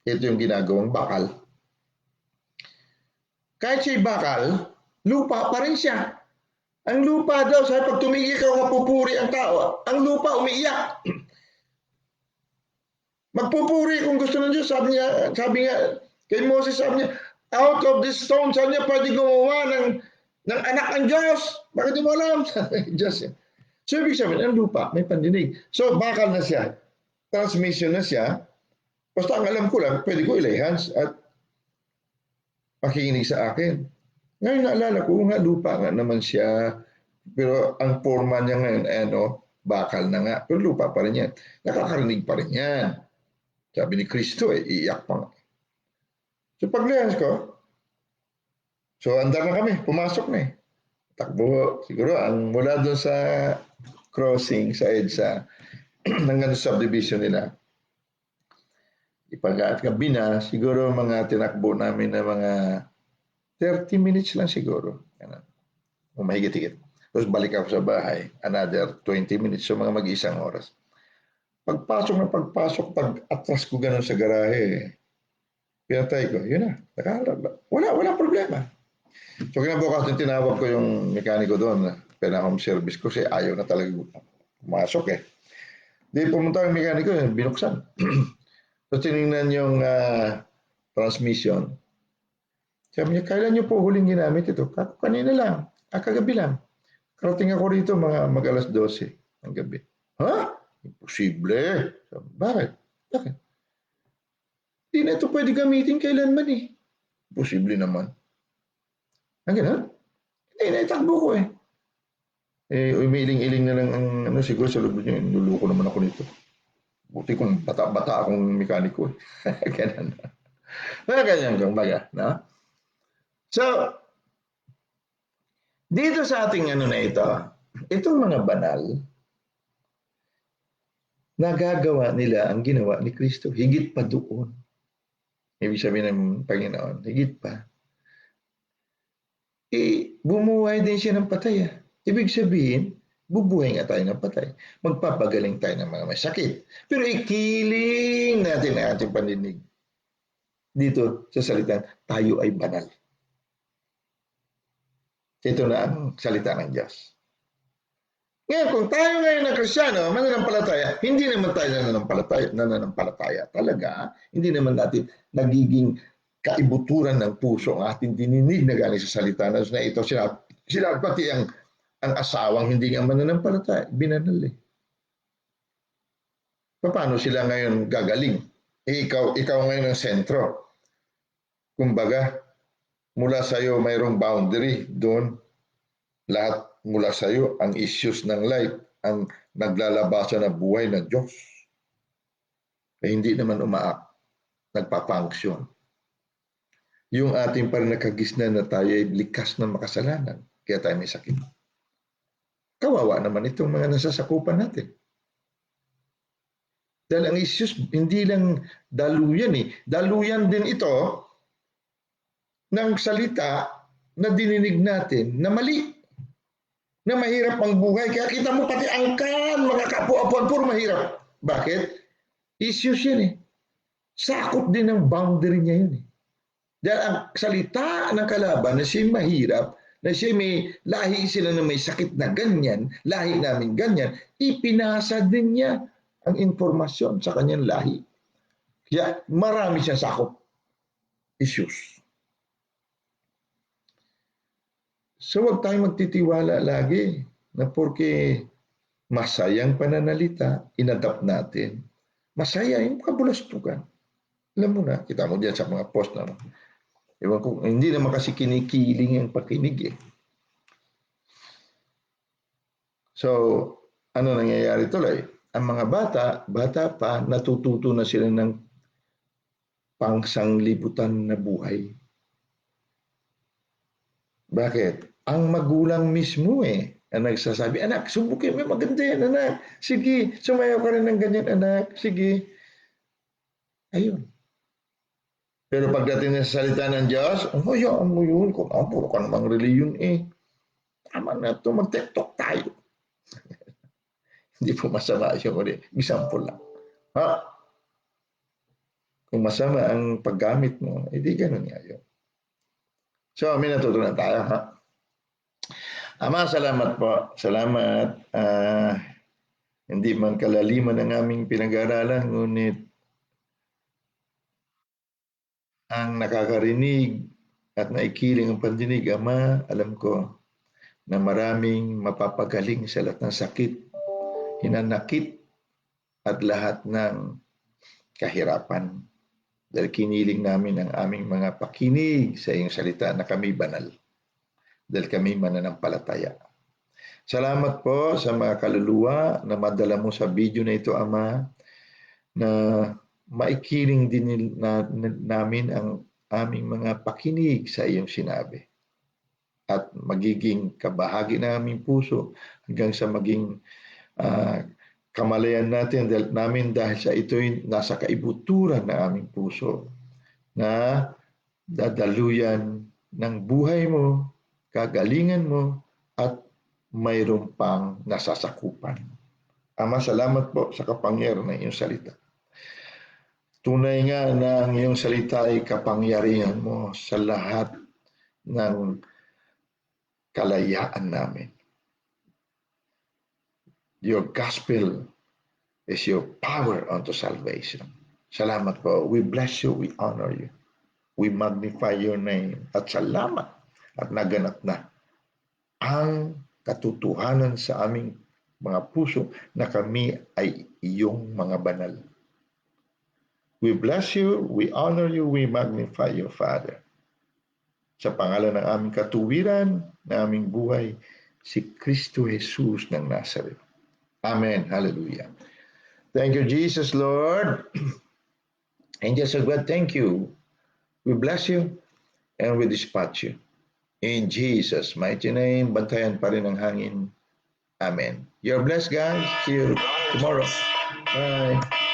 Speaker 1: Ito yung ginagawang bakal. Kahit siya'y bakal, lupa pa rin siya. Ang lupa daw, sabi pag tumigil ka, mapupuri ang tao. Ang lupa umiiyak. Magpupuri kung gusto ng Diyos. Sabi nga, kay Moses, sabi niya, out of this stone, sabi niya, pwede gumawa ng anak ng Diyos. Bakit di mo alam? Sabi Diyos. So, ibig sabihin, ang lupa, may pandinig. So, bakal na siya. Transmission na siya. Basta ang alam ko lang, pwede ko ilay hands at makikinig sa akin. Ngayon, naalala ko, nga lupa nga naman siya. Pero ang forma niya ngayon, bakal na nga. Pero lupa pa rin yan. Nakakarinig pa rin yan. Sabi ni Kristo iiyak pa nga. So paglihans ko, so andar na kami, pumasok na eh. Takbo, siguro, ang mula doon sa crossing sa EDSA, hanggang sa subdivision nila. Ipag-at gabi na, siguro mga tinakbo namin na mga 30 minutes lang siguro. Mahigit-higit. Tapos balik ako sa bahay, another 20 minutes, so mga mag-isang oras. Pagpasok, pag-atras ko ganun sa garahe, pinatay ko, yun na, wala problema. So kinabukas, tinawag ko yung mekaniko doon, home service ko kasi ayaw na talaga pumasok eh. Di pumunta yung mekaniko, binuksan. So tinignan yung transmission. Sabi niya, kailan niyo po huling ginamit ito? Kanina lang, kagabi lang. Karating ako rito mag alas 12 ng gabi. Ha? Imposible. Sabi, bakit? Hindi na ito pwede gamitin kailanman eh. Posible naman. Ang gano'n? Hindi, naitakbo ko eh. Umiiling-iling na lang ang ano, siguro sa loob niya, niluluko naman ako nito. Buti kung bata-bata akong mekaniko. Ganun. Mga ganyan kung baga. No? So, dito sa ating ano na ito, itong mga banal, nagagawa nila ang ginawa ni Kristo. Higit pa doon. Ibig sabihin ng Panginoon, higit pa. Bumuhay din siya ng patay. Ibig sabihin, bubuhay nga tayo ng patay. Magpapagaling tayo ng mga may sakit. Pero ikiling natin ang ating pandinig. Dito sa salita, tayo ay banal. Ito na ang salita ng Diyos. Ngayon, kung tayo ngayon na Kristiyano, mananampalataya, hindi naman tayo nananampalataya talaga. Hindi naman natin nagiging kaibuturan ng puso ang ating dininig na galing sa salita na ito. Sila pati ang asawang hindi nga mananampalataya, binanal eh. Paano sila ngayon gagaling? Ikaw ngayon ang sentro. Kumbaga, mula sa iyo mayroong boundary doon. Lahat mula sa iyo ang issues ng life, ang naglalabasan na buhay ng Diyos. Hindi naman nagpa-function. Yung ating parang nakagisnan na tayo ay likas na makasalanan, kaya tayo may sakit. Kawawa naman itong mga nasasakupan natin. Dahil ang issues, hindi lang daluyan eh. Daluyan din ito ng salita na dininig natin na mali. Na mahirap ang buhay. Kaya kita mo pati angkan, mga kapu-apuan, puro mahirap. Bakit? Issues yan eh. Sakop din ng boundary niya yun eh. Dahil ang salita ng kalaban na siya mahirap, na siya may lahi sila na may sakit na ganyan, lahi namin ganyan, ipinasa din niya ang informasyon sa kanyang lahi. Kaya marami siyang sakop issues. So wag tayong magtitiwala lagi na porke masayang pananalita, inadapt natin. Masaya yung kabulastugan. Alam mo na, kita mo diyan sa mga post na ewan ko, hindi naman kasi kinikiling ang pakinig eh. So, ano nangyayari tuloy? Ang mga bata pa, natututo na sila ng pangsanglibutan na buhay. Bakit? Ang magulang mismo ang nagsasabi, anak, subukin mo, maganda yan, anak. Sige, sumayaw ka rin ng ganyan, anak. Sige. Ayun. Pero pagdating sa salita ng Diyos, hayaan mo yun. Kung puro ka namang reliyon tama na ito, mag-tiktok tayo. Hindi po masama yung example lang. Ha? Kung masama ang paggamit mo, hindi ganun nga yun. So, may natutunan tayo, ha? Ama, salamat po. Salamat. Hindi man kalaliman ang aming pinag-aaralan, ngunit ang nakakarinig at naikiling ang pandinig, Ama, alam ko na maraming mapapagaling sa lahat ng sakit, hinanakit, at lahat ng kahirapan. Dahil kiniling namin ang aming mga pakinig sa iyong salita na kami banal. Dahil kami mananampalataya. Salamat po sa mga kaluluwa na madala mo sa video na ito, Ama, na maikiling din namin ang aming mga pakinig sa iyong sinabi. At magiging kabahagi ng aming puso hanggang sa maging kamalayan namin dahil sa ito'y nasa kaibuturan ng aming puso na dadaluyan ng buhay mo, kagalingan mo, at mayroon pang nasasakupan. Ama, salamat po sa kapangyarihan ng iyong salita. Tunay nga na ang iyong salita ay kapangyarihan mo sa lahat ng kalayaan namin. Your gospel is your power unto salvation. Salamat po. We bless you. We honor you. We magnify your name. At salamat at naganap na ang katotohanan sa aming mga puso na kami ay iyong mga banal. We bless you, we honor you, we magnify you, Father. Sa pangalan ng aming katuwiran, ng aming buhay, si Kristo Jesus ng Nazareth. Amen. Hallelujah. Thank you, Jesus, Lord. Angels of God, thank you. We bless you and we dispatch you. In Jesus' mighty name, bantayan pa rin ang hangin. Amen. You're blessed, guys. See you tomorrow. Bye.